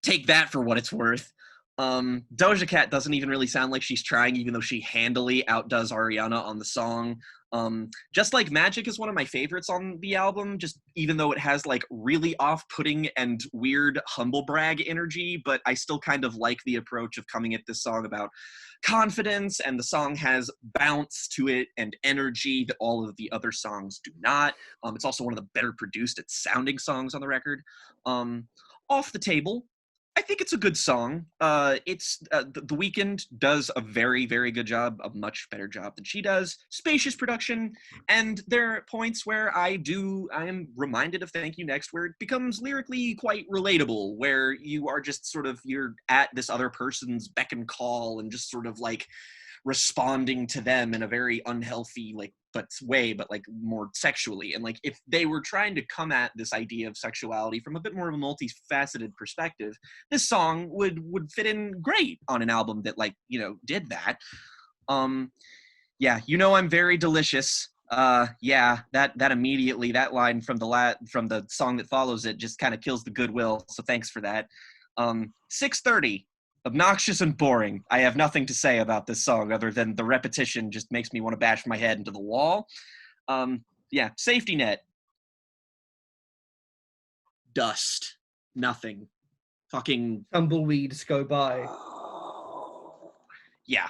take that for what it's worth. Doja Cat doesn't even really sound like she's trying, even though she handily outdoes Ariana on the song. Just Like Magic is one of my favorites on the album, just even though it has like really off-putting and weird humble brag energy, but I still kind of like the approach of coming at this song about confidence, and the song has bounce to it and energy that all of the other songs do not. It's also one of the better produced at sounding songs on the record. Off the Table, I think it's a good song. The Weeknd does a very, very good job, a much better job than she does. Spacious production, and there are points where I am reminded of Thank You Next, where it becomes lyrically quite relatable, where you are just sort of, you're at this other person's beck and call and just sort of like responding to them in a very unhealthy way, but like more sexually. And like, if they were trying to come at this idea of sexuality from a bit more of a multifaceted perspective, this song would fit in great on an album that, like, you know, did that. Yeah, you know, I'm very delicious. Yeah, that immediately, that line from the song that follows it just kind of kills the goodwill, so thanks for that. 6:30, obnoxious and boring. I have nothing to say about this song other than the repetition just makes me want to bash my head into the wall. Yeah, Safety Net. Dust. Nothing. Fucking tumbleweeds go by. Yeah.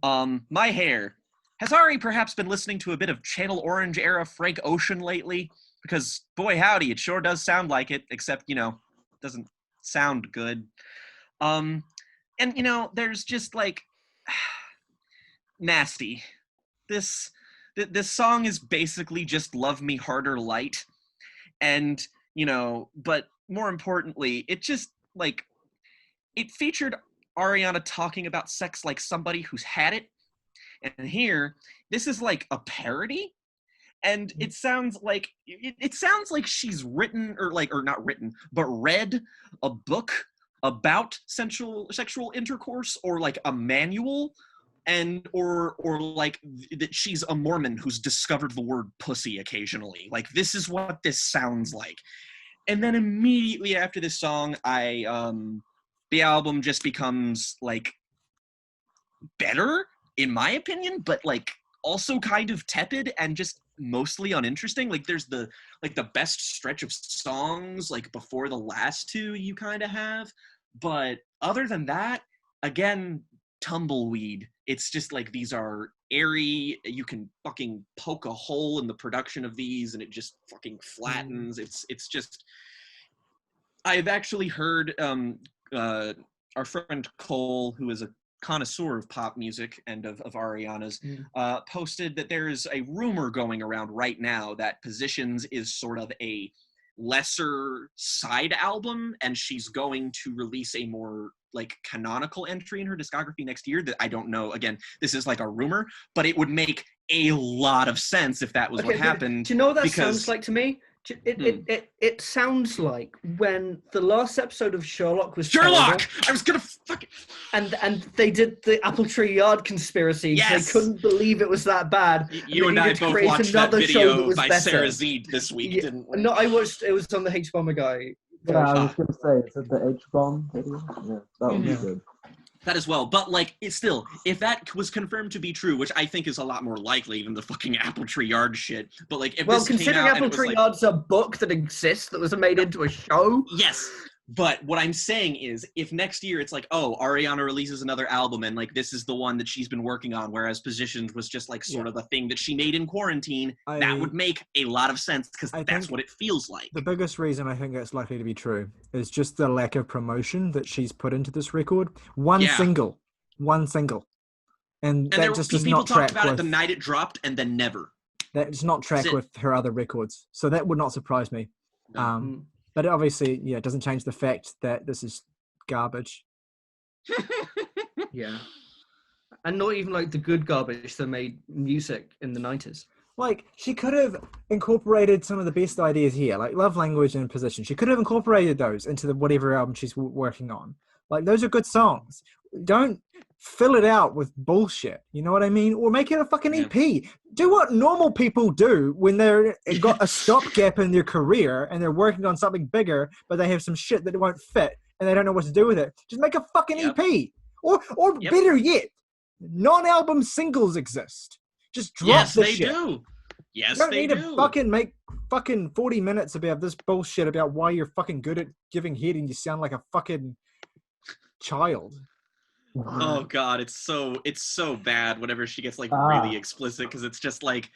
My Hair. Has Ari perhaps been listening to a bit of Channel Orange era Frank Ocean lately? Because boy howdy, it sure does sound like it, except, you know, doesn't sound good. And, you know, there's just like nasty. This song is basically just Love Me Harder light. And, you know, but more importantly, it just like, it featured Ariana talking about sex like somebody who's had it. And here, this is like a parody. And it sounds like she's written or not written, but read a book about sexual intercourse, or like a manual, and or like that she's a Mormon who's discovered the word pussy occasionally. Like, this is what this sounds like. And then immediately after this song, the album just becomes like better in my opinion, but like also kind of tepid and just mostly uninteresting. Like, there's the best stretch of songs like before the last two you kind of have, but other than that, again, tumbleweed. It's just like, these are airy, you can fucking poke a hole in the production of these and it just fucking flattens. It's just, I've actually heard our friend Cole, who is a connoisseur of pop music and of Ariana's, posted that there is a rumor going around right now that Positions is sort of a lesser side album, and she's going to release a more like canonical entry in her discography next year that I don't know. Again, this is like a rumor, but it would make a lot of sense if that was what happened. Do you know what that sounds like to me? It sounds like when the last episode of Sherlock was Sherlock. terrible, I was gonna fucking and they did the Apple Tree Yard conspiracy. Yes. They couldn't believe it was that bad. You and I both watched that video by Sarah Zeed this week, didn't we? No, I watched. It was on the H Bomber guy. Yeah, I was gonna say, is it the H-bomb video? Yeah, that would be good. That as well, but like, it's still, if that was confirmed to be true, which I think is a lot more likely than the fucking Apple Tree Yard shit, but like, if this considering came out Apple and it was Tree Yard's a book that exists that was made into a show. Yes, but what I'm saying is, if next year it's like, oh, Ariana releases another album and like this is the one that she's been working on, whereas Positioned was just like sort of a thing that she made in quarantine, that would make a lot of sense because that's what it feels like. The biggest reason I think that's likely to be true is just the lack of promotion that she's put into this record. One single, and that just does not track. People talked about it the night it dropped, and then never. That does not track with her other records, so that would not surprise me. No. But obviously, it doesn't change the fact that this is garbage. Yeah. And not even like the good garbage that made music in the 90s. Like, she could have incorporated some of the best ideas here, like Love Language and Position. She could have incorporated those into the whatever album she's working on. Like, those are good songs. Don't fill it out with bullshit. You know what I mean? Or make it a fucking EP. Do what normal people do when they're got a stopgap in their career and they're working on something bigger, but they have some shit that won't fit and they don't know what to do with it. Just make a fucking EP. Or better yet, non-album singles exist. Just drop the shit. Yes, you don't they need do. to fucking make fucking 40 minutes about this bullshit about why you're fucking good at giving head and you sound like a fucking child. Oh god, it's so bad whenever she gets like really explicit, because it's just like,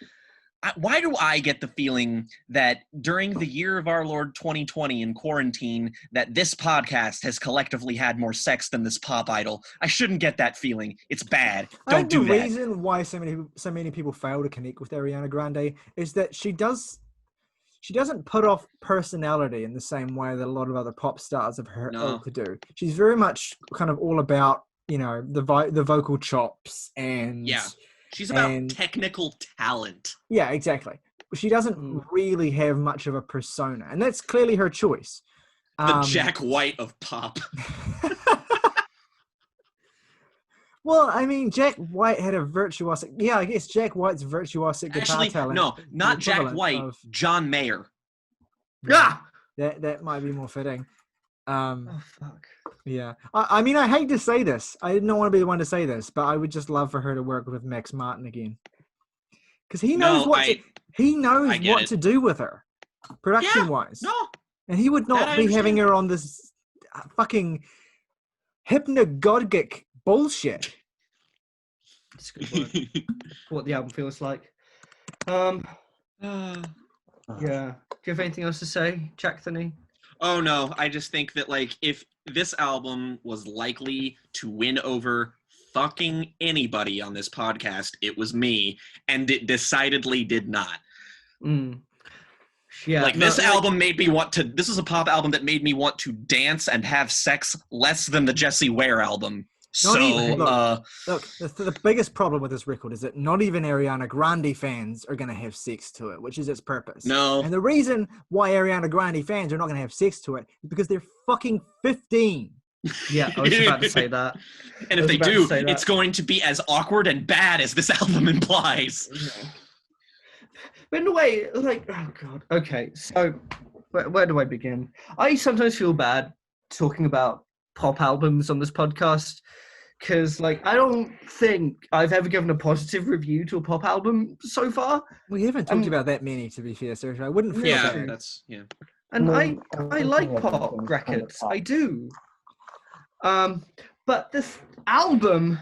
why do I get the feeling that during the year of our Lord 2020 in quarantine that this podcast has collectively had more sex than this pop idol? I shouldn't get that feeling. It's bad. Don't do that. The reason why so many people fail to connect with Ariana Grande is that she doesn't put off personality in the same way that a lot of other pop stars of her ilk do. She's very much kind of all about, the vocal chops and she's about technical talent. Yeah, exactly. She doesn't really have much of a persona, and that's clearly her choice. The Jack White of pop. Well, I mean, Jack White had a virtuosic. Yeah, I guess Jack White's virtuosic guitar talent. No, not Jack White. John Mayer. Yeah, that might be more fitting. Oh fuck. Yeah, I mean, I hate to say this. I didn't want to be the one to say this, but I would just love for her to work with Max Martin again, because he knows what to do with her, production wise. No, and he would not be having her on this fucking hypnagogic bullshit. That's a good word. What the album feels like. Yeah. Do you have anything else to say, Jack Thinny? Oh no, I just think that like if this album was likely to win over fucking anybody on this podcast, it was me, and it decidedly did not. Yeah, this album made me want to. This is a pop album that made me want to dance and have sex less than the Jessie Ware album. Look, the biggest problem with this record is that not even Ariana Grande fans are going to have sex to it, which is its purpose. No. And the reason why Ariana Grande fans are not going to have sex to it is because they're fucking 15. Yeah, I was about to say that. And if they do, it's going to be as awkward and bad as this album implies. Yeah. But in a way, like, oh god. Okay, so where do I begin? I sometimes feel bad talking about pop albums on this podcast, because like I don't think I've ever given a positive review to a pop album so far. We haven't talked about that many, to be fair, Sergio. I wouldn't feel bad. And I like pop records. I do. But this album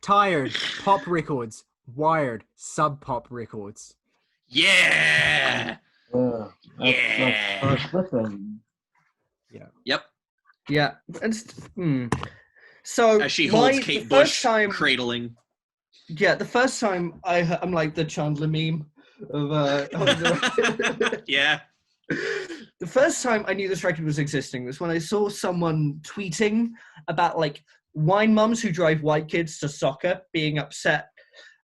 tired pop records, Wired sub-pop records. Yeah. Yeah. Yep. Yeah. So as she holds Kate Bush cradling. Yeah, the first time I'm like the Chandler meme. of the record. Yeah. The first time I knew this record was existing was when I saw someone tweeting about like wine mums who drive white kids to soccer being upset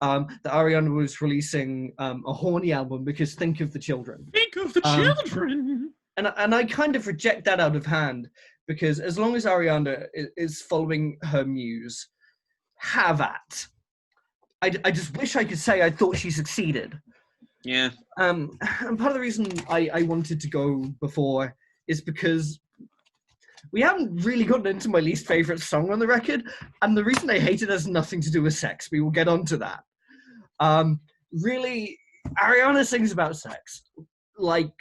that Ariana was releasing a horny album because think of the children. Think of the children. And I kind of reject that out of hand because as long as Ariana is following her muse, have at. I just wish I could say I thought she succeeded. Yeah. And part of the reason I wanted to go before is because we haven't really gotten into my least favorite song on the record, and the reason I hate it has nothing to do with sex. We will get onto that. Really, Ariana sings about sex like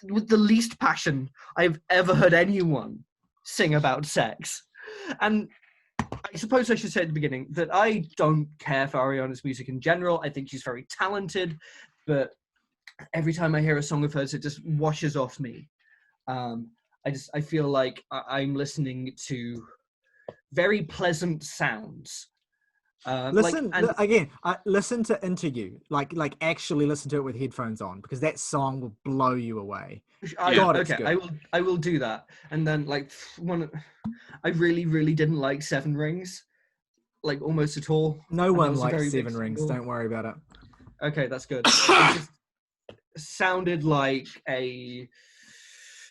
with the least passion I've ever heard anyone sing about sex. And I suppose I should say at the beginning that I don't care for Ariana's music in general. I think she's very talented, but every time I hear a song of hers, it just washes off me. I feel like I'm listening to very pleasant sounds. Listen listen to Into You, like actually listen to it with headphones on, because that song will blow you away. Okay, I will do that. And then like I really didn't like Seven Rings, like almost at all. No one likes Seven Rings. Don't worry about it. Okay, that's good. It just sounded like a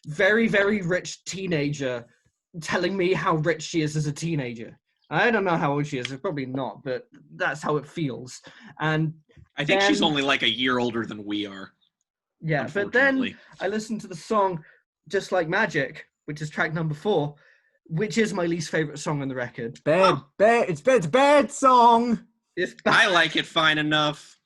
very rich teenager telling me how rich she is as a teenager. I don't know how old she is. It's probably not, but that's how it feels. And I think she's only like a year older than we are. Yeah, but then I listened to the song Just Like Magic, which is track number 4, which is my least favorite song on the record. It's a bad song. It's bad. I like it fine enough.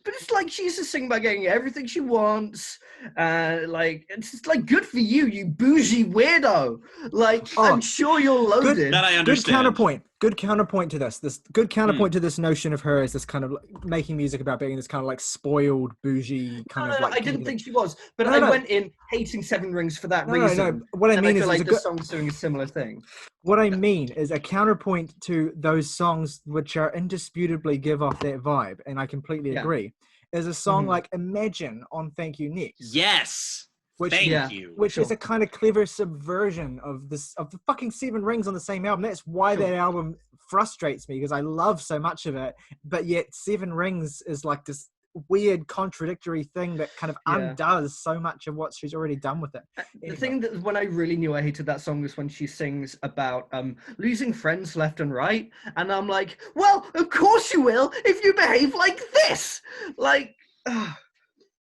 But it's like she's just singing about getting everything she wants. Like it's just like, good for you, you bougie weirdo. Like I'm sure you're loaded. That I understand. Good counterpoint to this. To this notion of her as this kind of like making music about being this kind of like spoiled bougie kind of like. I didn't think she was, but I went in hating Seven Rings for that reason. No. What I mean is, like this song's doing a similar thing. What I mean is a counterpoint to those songs which are indisputably give off that vibe, and I completely agree. Is a song like Imagine on Thank You Next. Yes. Thank you. Which is a kind of clever subversion of the fucking Seven Rings on the same album. That's why that album frustrates me, because I love so much of it, but yet Seven Rings is like this weird contradictory thing that kind of undoes so much of what she's already done with it. The thing that when I really knew I hated that song was when she sings about losing friends left and right, and I'm like, well, of course you will if you behave like this. Like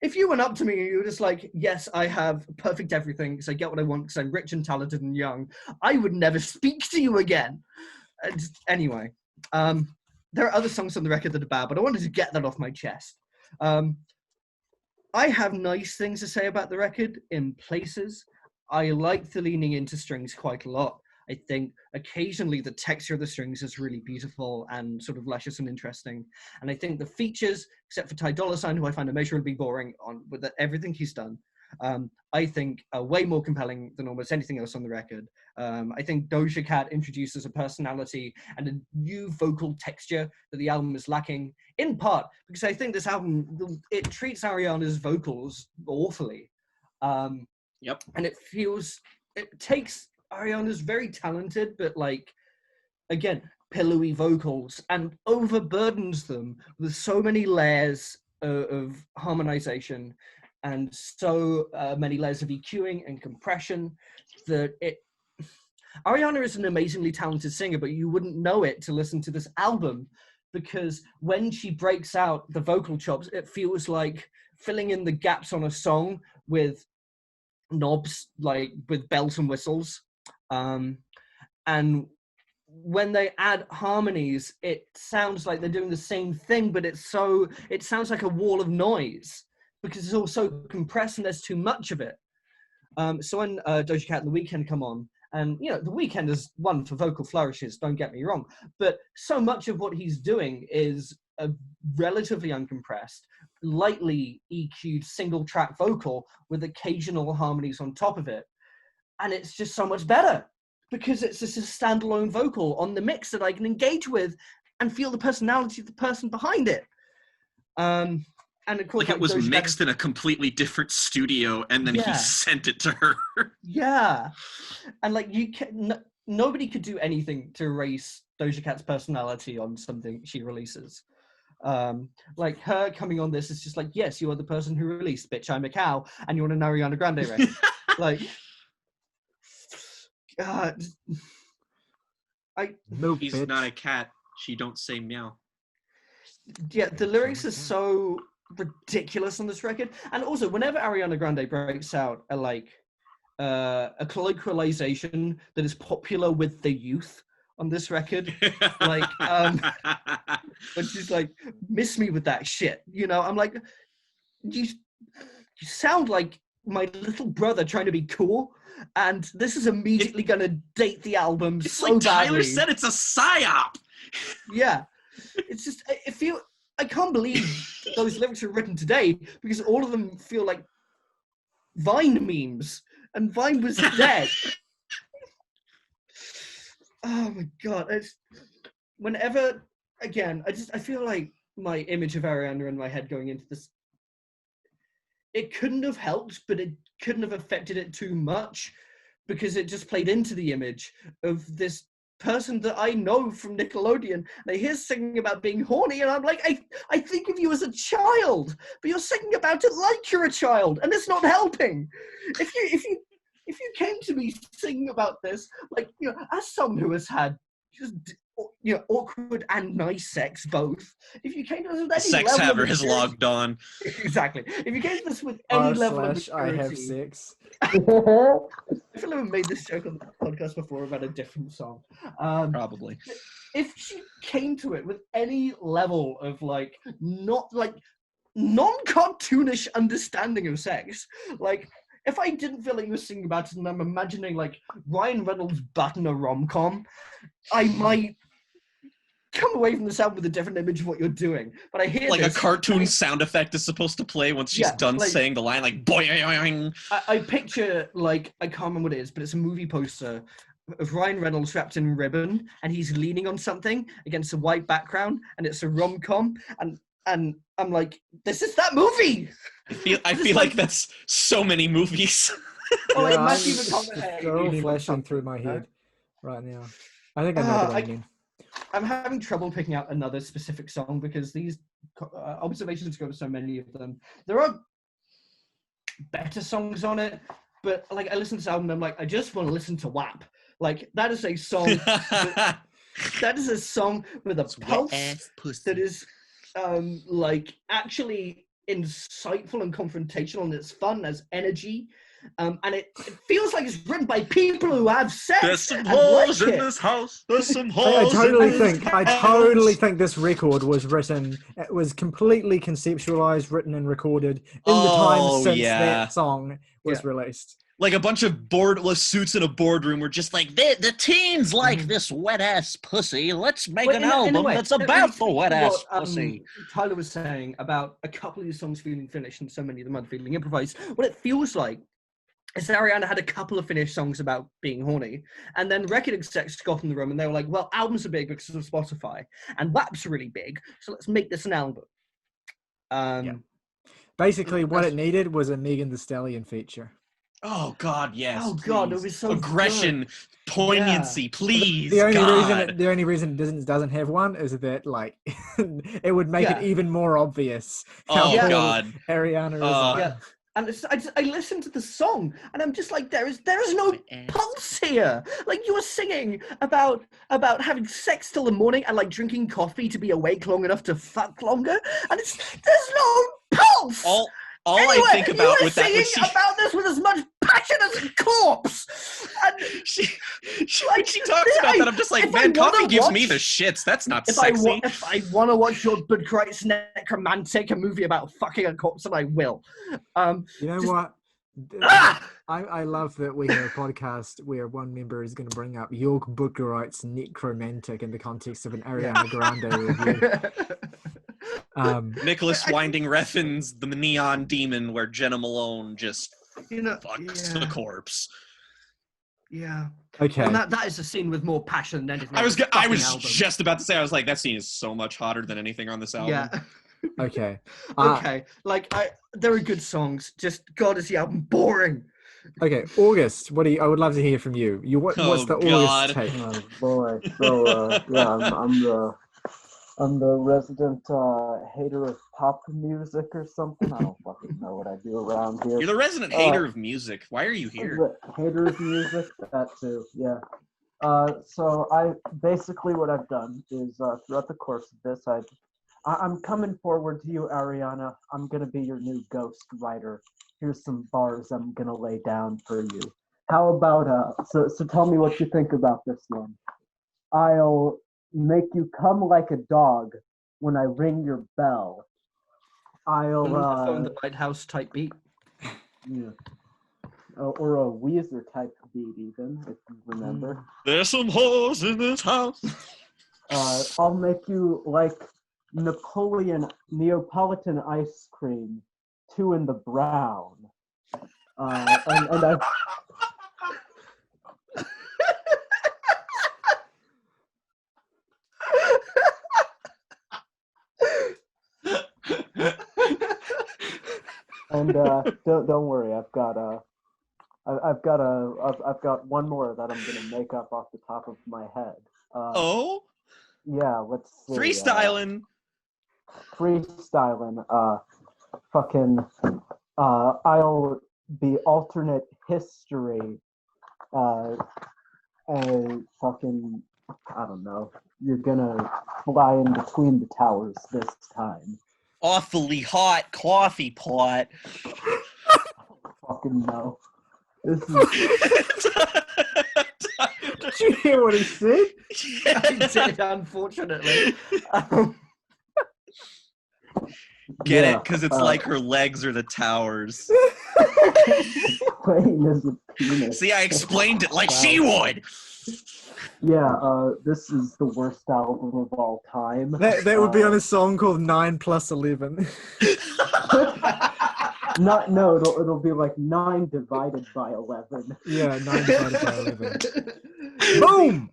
if you went up to me and you were just like, yes, I have perfect everything because I get what I want because I'm rich and talented and young, I would never speak to you again. Anyway, there are other songs on the record that are bad, but I wanted to get that off my chest. I have nice things to say about the record in places. I like the leaning into strings quite a lot. I think occasionally the texture of the strings is really beautiful and sort of luscious and interesting. And I think the features, except for Ty Dolla $ign, who I find immeasurably boring with everything he's done, I think are way more compelling than almost anything else on the record. I think Doja Cat introduces a personality and a new vocal texture that the album is lacking, in part because I think this album, it treats Ariana's vocals awfully. And it takes Ariana's very talented, but like, again, pillowy vocals and overburdens them with so many layers of harmonization and so many layers of EQing and compression that Ariana is an amazingly talented singer, but you wouldn't know it to listen to this album, because when she breaks out the vocal chops, it feels like filling in the gaps on a song with knobs, like with bells and whistles. And when they add harmonies, it sounds like they're doing the same thing, but it sounds like a wall of noise because it's all so compressed and there's too much of it. So when Doja Cat and The Weeknd come on, and you know, The Weeknd is one for vocal flourishes, don't get me wrong, but so much of what he's doing is a relatively uncompressed, lightly EQ'd single track vocal with occasional harmonies on top of it. And it's just so much better because it's just a standalone vocal on the mix that I can engage with and feel the personality of the person behind it. And of course, like it was Doja mixed in a completely different studio, and then he sent it to her. Yeah, and like nobody could do anything to erase Doja Cat's personality on something she releases. Like her coming on this is just like, yes, you are the person who released "Bitch I'm a Cow" and you want an Ariana Grande record. Like, God, He's not a cat. She don't say meow. Yeah, the lyrics are so ridiculous on this record, and also whenever Ariana Grande breaks out a colloquialization that is popular with the youth on this record, like when she's like, "Miss me with that shit," I'm like, you sound like my little brother trying to be cool, and this is immediately going to date the album so like badly. Tyler said, it's a psyop. Yeah. It's just, I can't believe those lyrics are written today, because all of them feel like Vine memes, and Vine was dead. Oh my God. Whenever, again, I feel like my image of Ariana in my head going into this, it couldn't have helped, but it couldn't have affected it too much, because it just played into the image of this person that I know from Nickelodeon. They hear singing about being horny, and I'm like, I think of you as a child, but you're singing about it like you're a child, and it's not helping. If you came to me singing about this, like, as someone who has had just awkward and nice sex both, if you came to us with any sex level haver of has logged on. Exactly. If you came to this with any level of maturity, I have sex. I feel like I've made this joke on the podcast before about a different song. Probably. If she came to it with any level of not non-cartoonish understanding of sex, like if I didn't feel like you were singing about it and I'm imagining like Ryan Reynolds butt in a rom-com, I might come away from this album with a different image of what you're doing. But I hear like a cartoon sound effect is supposed to play once she's done saying the line, like boing. I picture, like, I can't remember what it is, but it's a movie poster of Ryan Reynolds wrapped in ribbon, and he's leaning on something against a white background, and it's a rom-com, and I'm like, this is that movie. I feel like that's so many movies. Well, yeah, they're all flashing through my head right now. I think I know what you mean. I'm having trouble picking out another specific song because these observations go to so many of them. There are better songs on it, but like I listen to this album and I'm like, I just want to listen to WAP. Like that is a song that is a song with a pulse that is like actually insightful and confrontational, and it's fun, has energy. And it feels like it's written by people who have sex. There's some holes in this house. There's some holes. I totally think this record was written. It was completely conceptualized, written, and recorded in the time since that song was released. Like a bunch of boardless suits in a boardroom were just like, the teens like this wet ass pussy. Let's make an album that's about the wet ass pussy. Tyler was saying about a couple of these songs feeling finished and so many of them are feeling improvised. What it feels like is Ariana had a couple of finished songs about being horny, and then record execs got in the room and they were like, well, albums are big because of Spotify, and WAP's really big, so let's make this an album. Basically, what it needed was a Megan Thee Stallion feature. Oh God, yes. Oh God, it was so aggression, good. poignancy, please. The only reason it doesn't have one is that like it would make it even more obvious. Oh God, Ariana is. Yeah. And I listened to the song, and I'm just like, there is no pulse here. Like you were singing about having sex till the morning and like drinking coffee to be awake long enough to fuck longer, and there's no pulse. All anyway, I think about with that was about this with as much passion as a corpse. And when she talks about that, I'm just like, man, coffee gives me the shits. That's not sexy. If I want to watch your Budchright's Necromantic, a movie about fucking a corpse, then I will. You know what? I love that we have a podcast where one member is going to bring up York Budchright's Necromantic in the context of an Ariana Grande review. Nicholas Winding Refn's The Neon Demon, where Jenna Malone just fucks the corpse. Yeah. Okay. And that is a scene with more passion than anything. I was just about to say, I was like, that scene is so much hotter than anything on this album. Yeah. Okay. Okay, like there are good songs. Just God, is the album boring? Okay, August. I would love to hear from you. What's the August God. take? Oh boy. So yeah, I'm the resident hater of pop music or something. I don't fucking know what I do around here. You're the resident hater of music. Why are you here? Hater of music, that too. Yeah. So basically what I've done is throughout the course of this, I'm coming forward to you, Ariana. I'm gonna be your new ghost writer. Here's some bars I'm gonna lay down for you. How about so tell me what you think about this one. I'll make you come like a dog when I ring your bell. I'll On the White House type beat. Yeah. Or a Weezer type beat even, if you remember. There's some hoes in this house. I'll make you like Neapolitan ice cream, 2 in the brown. And I. And don't worry, I've got one more that I'm gonna make up off the top of my head. Yeah, let's see. Freestyling. Fucking. I'll be alternate history. Fucking. I don't know. You're gonna fly in between the towers this time. Awfully hot coffee pot. Fucking no. This is. Did you hear what he said? Yeah. I did, unfortunately. Get it? Because it's like her legs are the towers. Brain is a penis. See, I explained it like she would. Yeah, this is the worst album of all time. That would be on a song called 9 + 11. It'll be like 9 divided by 11. Yeah, 9 divided by 11. Boom!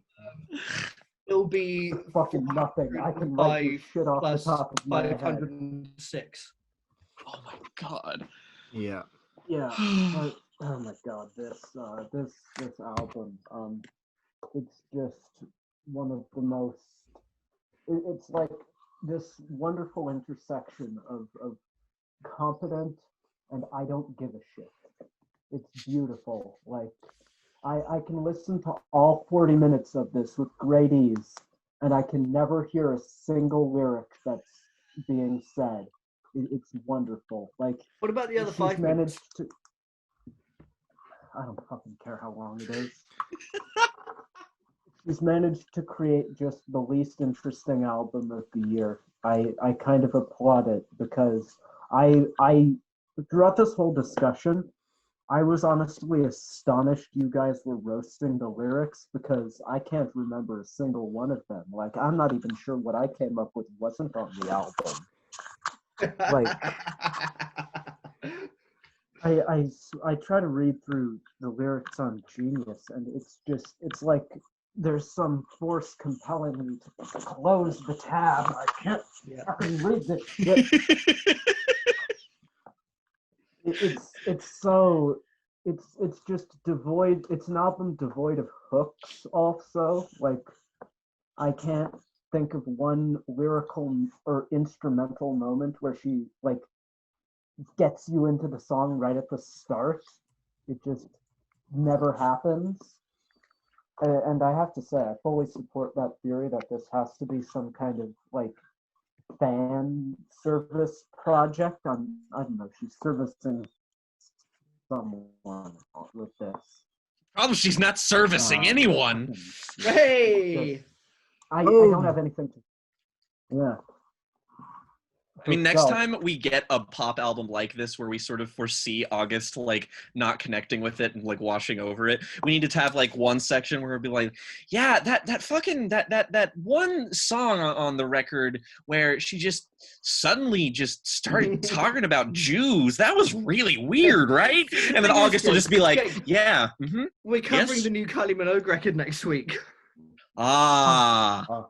It'll be Fucking nothing. I can write this shit off the top of my head. 506. Oh my god. Yeah. Yeah. Oh my god, this album. It's just one of the most. It's like this wonderful intersection of competent and I don't give a shit. It's beautiful. Like I can listen to all 40 minutes of this with great ease, and I can never hear a single lyric that's being said. It's wonderful. Like, what about the other she's 5 minutes? I don't fucking care how long it is. She's managed to create just the least interesting album of the year. I kind of applaud it because I throughout this whole discussion, I was honestly astonished you guys were roasting the lyrics because I can't remember a single one of them. Like, I'm not even sure what I came up with wasn't on the album. Like, I try to read through the lyrics on Genius, and it's like there's some force compelling me to close the tab. I can't fucking read this shit. It's just devoid. It's an album devoid of hooks. Also, like, I can't think of one lyrical or instrumental moment where she like gets you into the song right at the start. It just never happens. And I have to say, I fully support that theory that this has to be some kind of like fan service project. I don't know. She's servicing someone with this. Problem, she's not servicing anyone. Hey! I don't have anything to. Yeah. I mean, next time we get a pop album like this where we sort of foresee August like not connecting with it and like washing over it, we need to have like one section where it'll be like, yeah, that one song on the record where she just suddenly just started talking about Jews. That was really weird, right? And then August will just be like, yeah. Mm-hmm, we're covering the new Kylie Minogue record next week.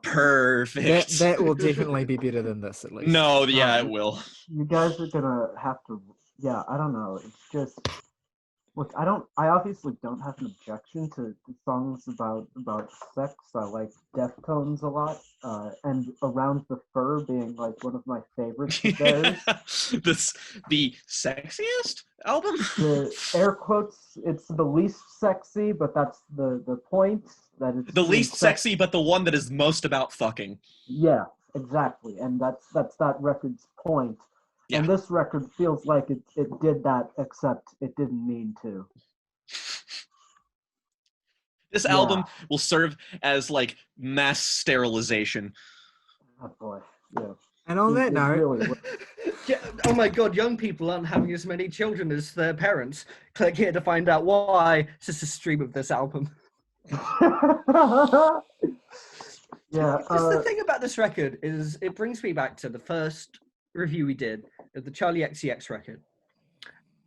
Perfect. That will definitely be better than this, at least. No, yeah, it will. You guys are gonna have to. Yeah, I don't know. It's just. Look, I obviously don't have an objection to songs about sex. I like Deftones a lot, and Around the Fur being like one of my favorites of theirs. The sexiest album? The air quotes, it's the least sexy, but that's the point. That it's The least sexy, but the one that is most about fucking. Yeah, exactly, and that's that record's point. Yeah. And this record feels like it did that, except it didn't mean to. This album will serve as like mass sterilization. Oh boy, yeah. And on that note, really Yeah, oh my god, young people aren't having as many children as their parents. Click here to find out why. It's just a stream of this album. Yeah. Just the thing about this record is it brings me back to the first review we did of the Charlie XCX record.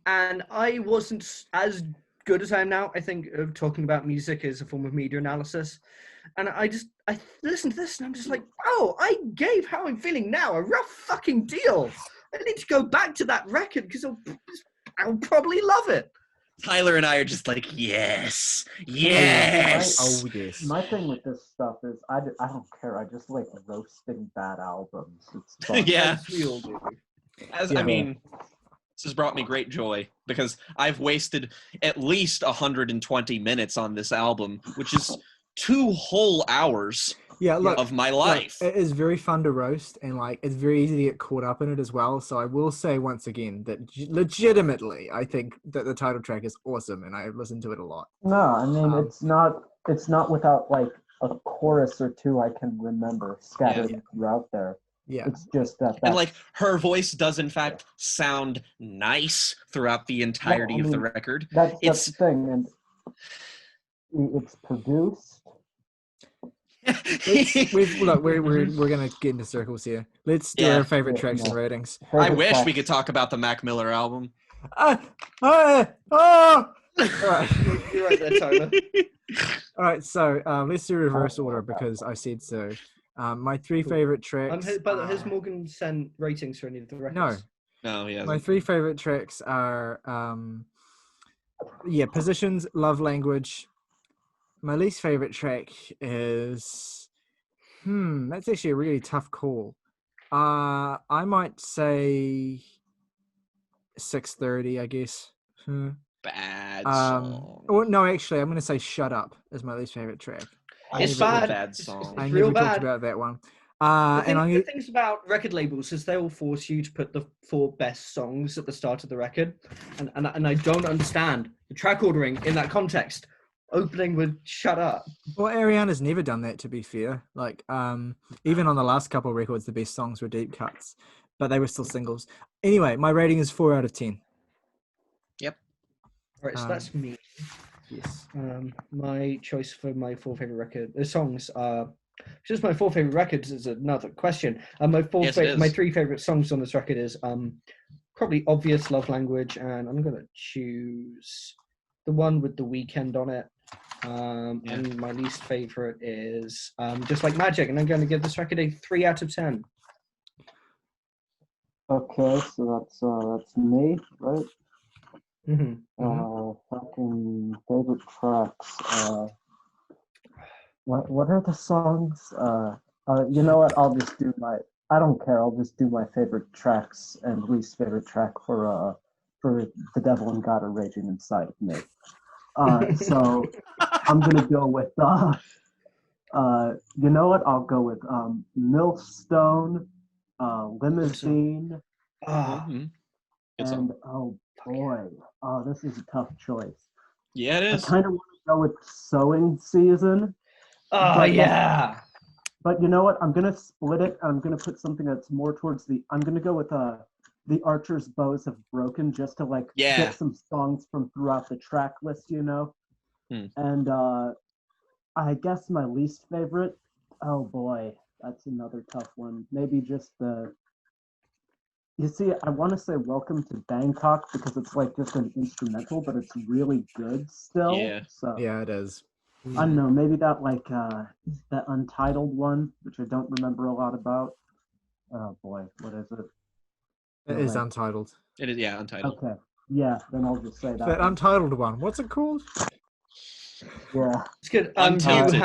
And I wasn't as good as I am now, I think, of talking about music as a form of media analysis. And I listened to this and I'm just like, oh, I gave How I'm Feeling Now a rough fucking deal. I need to go back to that record because I'll probably love it. Tyler and I are just like, yes. yes. My thing with this stuff is I don't care. I just like roasting bad albums. It's fun. Yeah. As we all do. I mean, this has brought me great joy because I've wasted at least 120 minutes on this album, which is 2 whole hours of my life. It is very fun to roast, and like it's very easy to get caught up in it as well. So I will say once again that legitimately, I think that the title track is awesome, and I've listened to it a lot. No, I mean it's not without like a chorus or two I can remember scattered throughout there. Yeah, it's just that. And like her voice does in fact sound nice throughout the entirety of the record. That's the thing, and it's produced. we're gonna get into circles here. Let's do our favorite tracks and ratings. I wish we could talk about the Mac Miller album. All right. You're right there, Tyler. All right, so let's do reverse order because I said so. My 3 favorite tracks. Has Morgan sent ratings for any of the records? No, he hasn't. My 3 favorite tracks are Positions, Love Language. My least favorite track is that's actually a really tough call. I might say 6:30, I guess. Bad song. No, actually, I'm going to say Shut Up is my least favorite track. It's bad. Bad song. It's I real never bad. talked about that one. The things about record labels is they will force you to put the 4 best songs at the start of the record, and I don't understand the track ordering in that context. Opening with "Shut Up." Well, Ariana's never done that, to be fair. Like, even on the last couple of records, the best songs were deep cuts, but they were still singles. Anyway, my rating is 4 out of 10. Yep. All right, so that's me. Yes. My choice for my 4 favorite songs are just my 4 favorite records is another question. My 3 favorite songs on this record is probably obvious Love Language, and I'm gonna choose the one with The Weeknd on it. And my least favorite is Just Like Magic, and I'm going to give this record a 3 out of 10. Okay, so that's me, right? Mm-hmm. Fucking favorite tracks. What are the songs? You know what? I'll just do I don't care. I'll just do my favorite tracks and least favorite track for The Devil and God Are Raging Inside of Me. So I'm gonna go with you know what? I'll go with Millstone, Limousine, and oh boy, this is a tough choice. Yeah, it is. I kind of want to go with Sowing Season. But you know what? I'm gonna split it. I'm gonna put something that's more towards I'm gonna go with The Archer's Bows Have Broken, just to get some songs from throughout the track list, you know. And I guess my least favorite. Oh boy, that's another tough one. Maybe just You see, I want to say Welcome to Bangkok because it's like just an instrumental, but it's really good still. Yeah. So yeah, it is. I don't know, maybe that that Untitled one, which I don't remember a lot about. Oh boy, what is it? It is Untitled. It is, yeah, Untitled. Okay, yeah, then I'll just say that. That one. Untitled one. What's it called? Yeah. It's good. Untainted.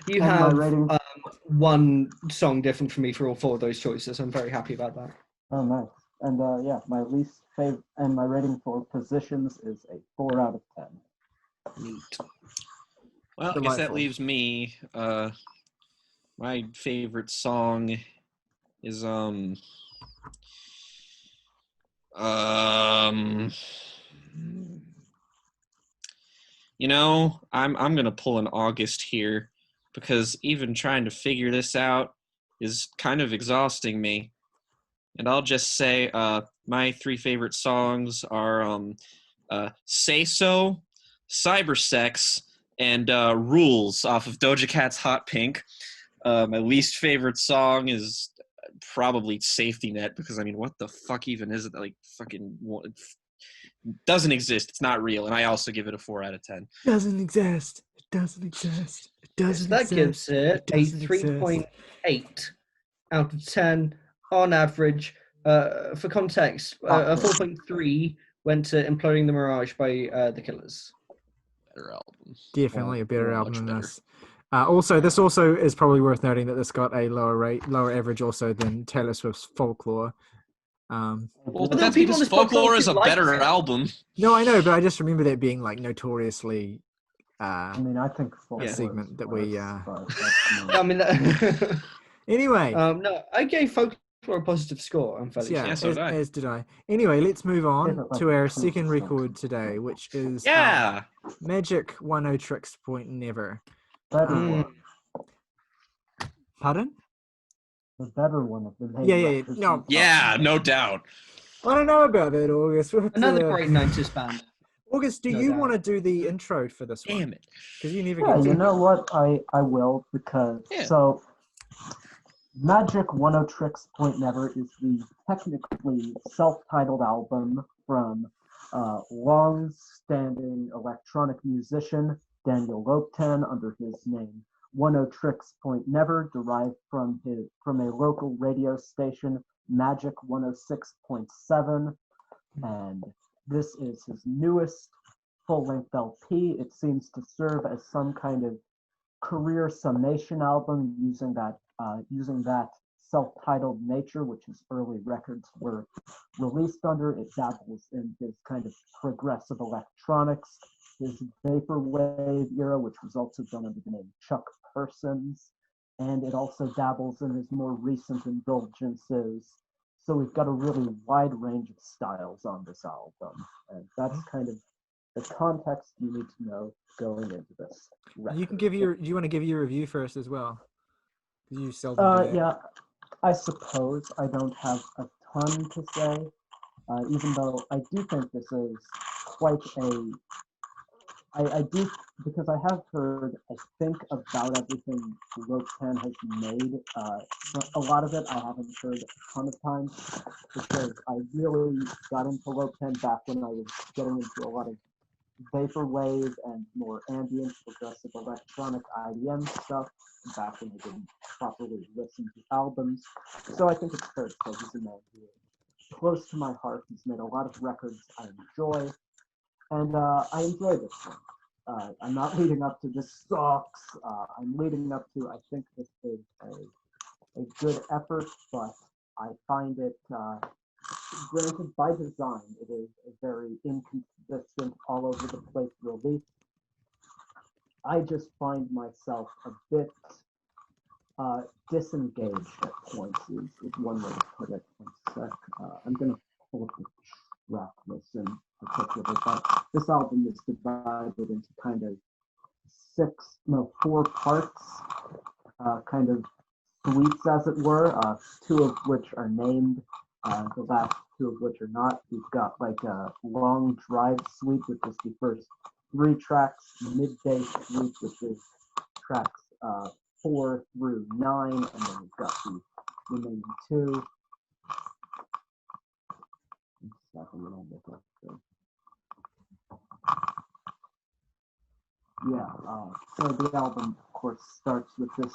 You And my have rating. one song different for me for all 4 of those choices. I'm very happy about that. Oh, nice. And yeah, my least favorite and my rating for Positions is a 4 out of 10. Neat. Well, I guess that Delightful. leaves me. My favorite song is you know, I'm gonna pull an August here because even trying to figure this out is kind of exhausting me. And I'll just say my 3 favorite songs are Say So, Cybersex, and Rules off of Doja Cat's Hot Pink. My least favorite song is probably Safety Net because, I mean, what the fuck even is it? Like, fucking doesn't exist. It's not real. And I also give it a 4 out of 10. Doesn't exist. It doesn't exist. It doesn't That exist. gives it a doesn't 3.8 out of 10 on average. For context, a 4.3 went to Imploding the Mirage by The Killers. Better album. Definitely a better Yeah, album much than better. this. Also, this also is probably worth noting that this got a lower average also than Taylor Swift's Folklore. Well, But that's people on because this Folklore podcast is a liked better it. album. No, I know, but I just remember that being like notoriously I mean, I think Folklore is segment that we, worse, but that's me. I mean, anyway. no, I gave Folklore a positive score. I'm fairly Yeah, Yeah, so did I. as did I. Anyway, let's move on Favorite, like, to our two second percent. record today, which is Yeah. Magic Oneohtrix Point Never. Better Mm. one. Pardon? The better one of the main Yeah. records No. I'm Yeah, talking no about. doubt. I don't know about that, August. Another great 90s band. August, do No you doubt. want to do the intro for this one? Damn it. Because you never Yeah, get to. you know what? I will, because Yeah. so Magic Oneohtrix Point Never is the technically self-titled album from long-standing electronic musician Daniel Lopetan under his name Oneohtrix Point Never, derived from a local radio station, Magic 106.7, and this is his newest full-length LP. It seems to serve as some kind of career summation album using that self-titled nature, which his early records were released under. It dabbles in his kind of progressive electronics, his vaporwave era, which was also done under the name Chuck Persons, and it also dabbles in his more recent indulgences. So we've got a really wide range of styles on this album, and that's kind of the context you need to know going into this record. You can give your. Do you want to give your review first as well? Because you seldom do that. Yeah, I suppose I don't have a ton to say, even though I do think this is quite a. I do, because I have heard, I think, about everything Lopetan has made. A lot of it I haven't heard a ton of times, because I really got into Lopetan back when I was getting into a lot of vaporwave and more ambient, progressive electronic IDM stuff, back when I didn't properly listen to albums. So I think it's fair to say he's a man who is close to my heart. He's made a lot of records I enjoy, and I enjoy this one. I'm not leading up to this sucks. I'm leading up to, I think this is a good effort, but I find it, granted, by design, it is a very inconsistent, all over the place release. I just find myself a bit disengaged at points, is one way to put it. One sec. I'm going to pull up the track list in particular, but this album is divided into kind of 4 parts, kind of suites, as it were, 2 of which are named, the last 2 of which are not. We've got like a long drive suite, which is the first 3 tracks, midday suite, which is tracks 4 through 9, and then we've got the remaining 2. Yeah. So the album, of course, starts with this.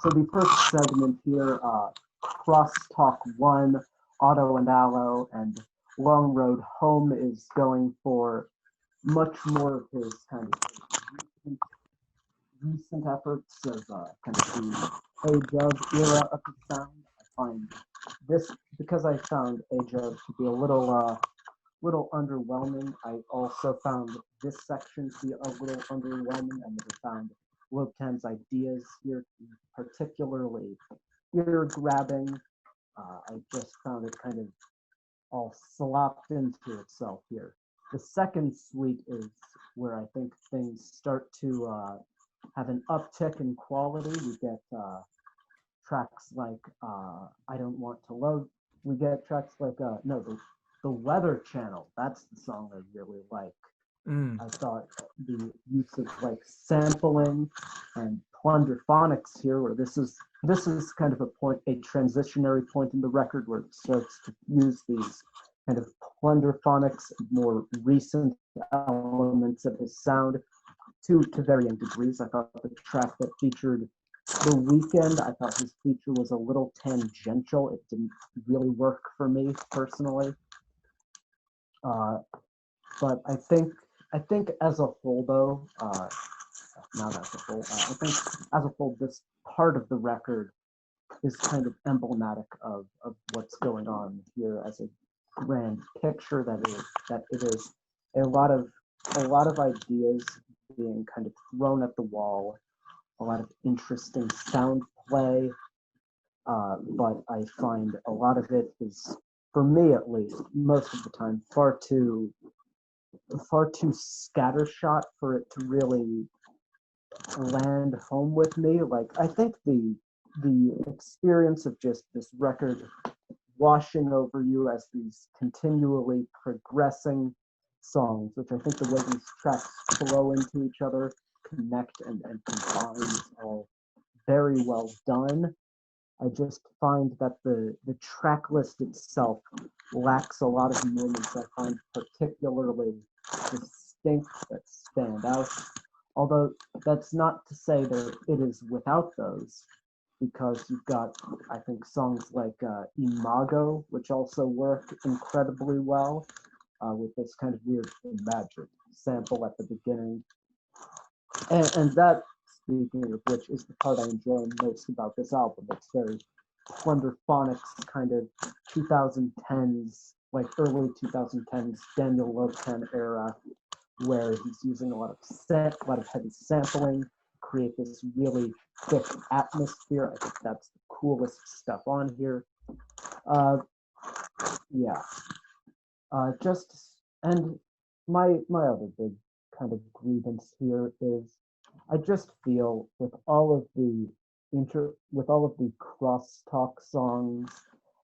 So the first segment here, Crosstalk 1, Auto and Allo, and Long Road Home is going for much more of his kind of recent efforts of kind of the age of era of the sound. I find this, because I found age of to be a little underwhelming. I also found this section to be a little underwhelming, and I found Lotan's ideas here particularly ear-grabbing. I just found it kind of all slopped into itself here. The second suite is where I think things start to have an uptick in quality. We get tracks like I Don't Want to Love. We get tracks like the Weather Channel. That's the song I really like. I thought the use of like sampling and plunderphonics here, where this is kind of a transitionary point in the record where it starts to use these kind of plunderphonics, more recent elements of his sound to varying degrees. I thought the track that featured The Weeknd, I thought his feature was a little tangential. It didn't really work for me personally. But I think as a whole, though, not as a whole, I think as a whole, this part of the record is kind of emblematic of what's going on here as a grand picture. That it is a lot of ideas being kind of thrown at the wall, a lot of interesting sound play, but I find a lot of it is, for me at least, most of the time, far too scattershot for it to really land home with me. Like, I think the experience of just this record washing over you as these continually progressing songs, which I think the way these tracks flow into each other, connect and combine is all very well done. I just find that the track list itself lacks a lot of moments I find particularly distinct that stand out. Although that's not to say that it is without those, because you've got, I think, songs like Imago, which also work incredibly well, with this kind of weird Imagine sample at the beginning. And that, speaking of which, is the part I enjoy most about this album. It's very plunderphonics, kind of 2010s, like early 2010s Daniel Lotan era, where he's using a lot of heavy sampling to create this really thick atmosphere. I think that's the coolest stuff on here. Yeah. And my other big kind of grievance here is I just feel with all of the crosstalk songs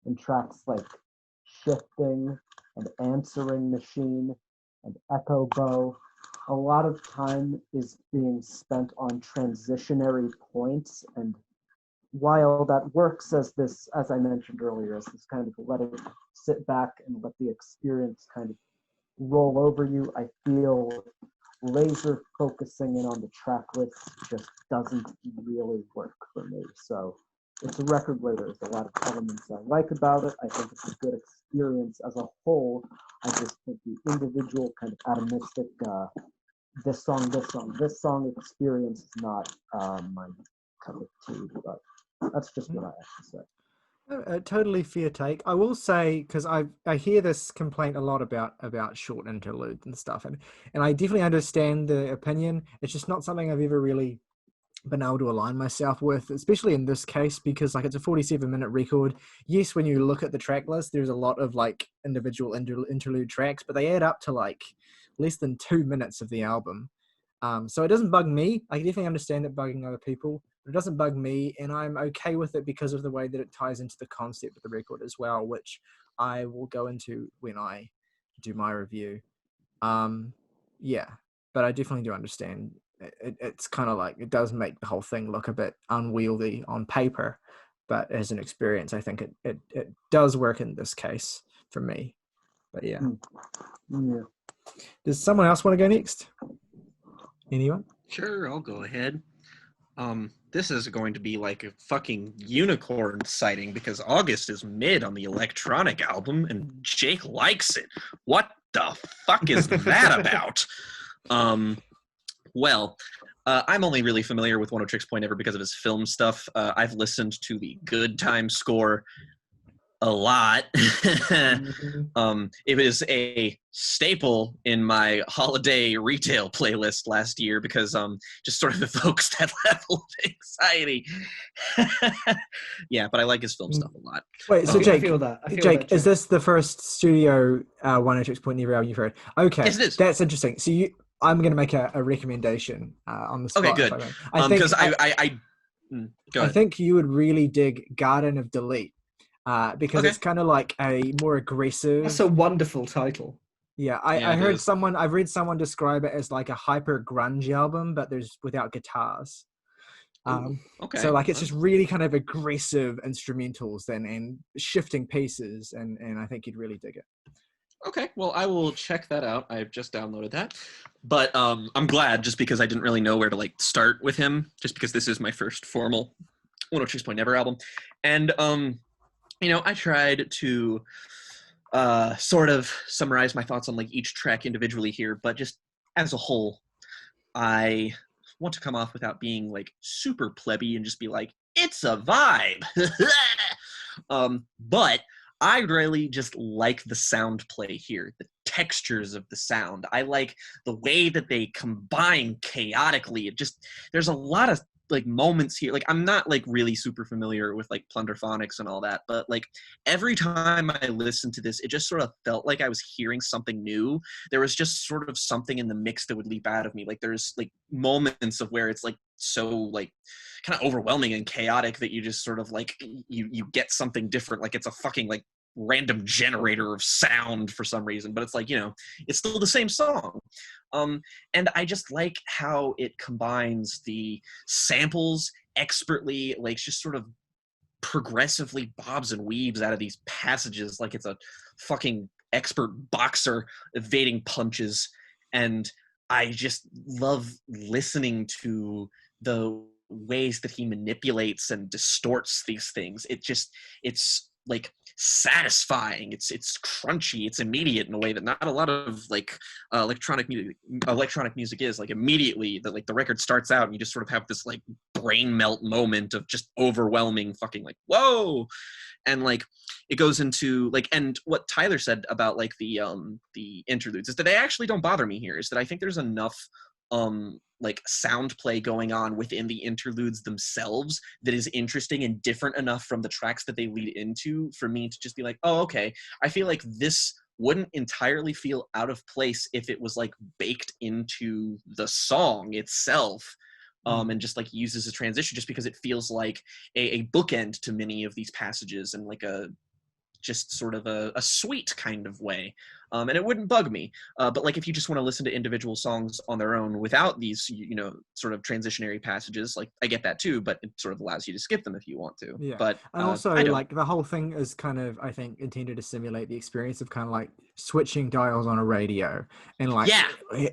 and tracks like Shifting and Answering Machine and Echo Bow, a lot of time is being spent on transitionary points. And while that works as I mentioned earlier, as this kind of let it sit back and let the experience kind of roll over you, I feel laser focusing in on the track list just doesn't really work for me. So it's a record where there's a lot of elements I like about it. I think it's a good experience as a whole. I just think the individual kind of atomistic this song experience is not my cup of tea, but that's just what I have to say. A totally fair take. I will say, because I hear this complaint a lot about short interludes and stuff, and I definitely understand the opinion. It's just not something I've ever really been able to align myself with, especially in this case, because like it's a 47-minute record. Yes, when you look at the track list, there's a lot of like individual interlude tracks, but they add up to like less than 2 minutes of the album. So it doesn't bug me. I definitely understand it bugging other people, but it doesn't bug me, and I'm okay with it because of the way that it ties into the concept of the record as well, which I will go into when I do my review. Yeah, but I definitely do understand. It's kind of like, it does make the whole thing look a bit unwieldy on paper, but as an experience, I think it does work in this case for me. But yeah. Yeah. Does someone else want to go next? Anyone? Sure, I'll go ahead. This is going to be like a fucking unicorn sighting because August is mid on the electronic album and Jake likes it. What the fuck is that about? Well, I'm only really familiar with Oneohtrix Point Ever because of his film stuff. I've listened to the Good Time score a lot. It was a staple in my holiday retail playlist last year because just sort of evokes that level of anxiety. Yeah, but I like his film stuff a lot. Wait, so Jake, I feel that, Jake, is this the first studio Oneohtrix Point Never album you've heard? Okay, Yes, it is. That's interesting. So I'm going to make a recommendation on the spot. Okay, good. Because I think you would really dig Garden of Delete. Because it's kind of like a more aggressive. That's a wonderful title. Yeah, I've read someone describe it as like a hyper grunge album, but there's without guitars. Okay. So like it's just really kind of aggressive instrumentals and shifting pieces, and I think you'd really dig it. Okay, well, I will check that out. I've just downloaded that. But I'm glad just because I didn't really know where to like start with him, just because this is my first formal Oneohtrix Point Never album. And I tried to sort of summarize my thoughts on like each track individually here, but just as a whole, I want to come off without being like super plebby and just be like, it's a vibe. But I really just like the sound play here, the textures of the sound. I like the way that they combine chaotically. There's a lot of like moments here. Like I'm not like really super familiar with like Plunderphonics and all that, but like every time I listened to this, it just sort of felt like I was hearing something new. There was just sort of something in the mix that would leap out of me. Like there's like moments of where it's like so like kind of overwhelming and chaotic that you just sort of like you get something different. Like it's a fucking like random generator of sound for some reason, but it's like, it's still the same song. And I just like how it combines the samples expertly, like just sort of progressively bobs and weaves out of these passages like it's a fucking expert boxer evading punches. And I just love listening to the ways that he manipulates and distorts these things. It's like satisfying, it's crunchy, it's immediate in a way that not a lot of like electronic music is. Like immediately the record starts out and you just sort of have this like brain melt moment of just overwhelming fucking like whoa. And like it goes into like, and what Tyler said about like the interludes is that they actually don't bother me here, is that I think there's enough like sound play going on within the interludes themselves that is interesting and different enough from the tracks that they lead into for me to just be like, oh, okay, I feel like this wouldn't entirely feel out of place if it was like baked into the song itself. And just like uses a transition just because it feels like a bookend to many of these passages and like a just sort of a sweet kind of way. And it wouldn't bug me. But like if you just want to listen to individual songs on their own without these, sort of transitionary passages, like I get that too, but it sort of allows you to skip them if you want to. Yeah. But and also like the whole thing is kind of, I think, intended to simulate the experience of kind of like switching dials on a radio and like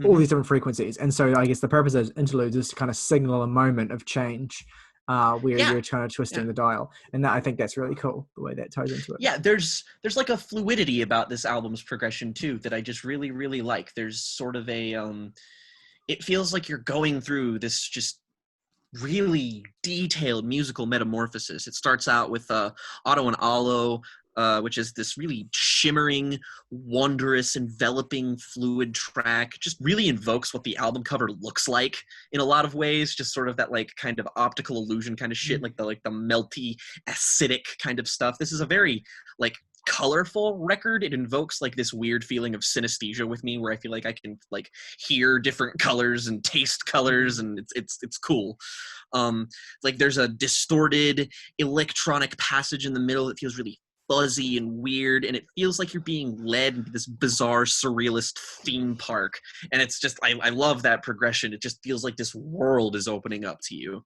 all these different frequencies. And so I guess the purpose of interludes is to kind of signal a moment of change. Where you're kind of twisting the dial, and I think that's really cool the way that ties into it. Yeah, there's like a fluidity about this album's progression too that I just really, really like. There's sort of a it feels like you're going through this just really detailed musical metamorphosis. It starts out with Otto and Alo, which is this really shimmering, wondrous, enveloping, fluid track. Just really invokes what the album cover looks like in a lot of ways. Just sort of that like kind of optical illusion kind of shit, like the melty, acidic kind of stuff. This is a very like colorful record. It invokes like this weird feeling of synesthesia with me, where I feel like I can like hear different colors and taste colors, and it's cool. Like there's a distorted electronic passage in the middle that feels really fuzzy and weird, and it feels like you're being led into this bizarre surrealist theme park, and it's just I love that progression. It just feels like this world is opening up to you.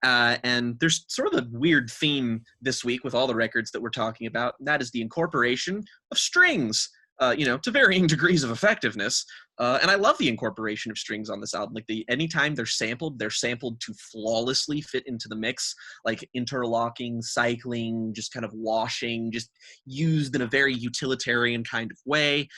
And there's sort of a weird theme this week with all the records that we're talking about, and that is the incorporation of strings. to varying degrees of effectiveness. And I love the incorporation of strings on this album. Like anytime they're sampled to flawlessly fit into the mix, like interlocking, cycling, just kind of washing, just used in a very utilitarian kind of way.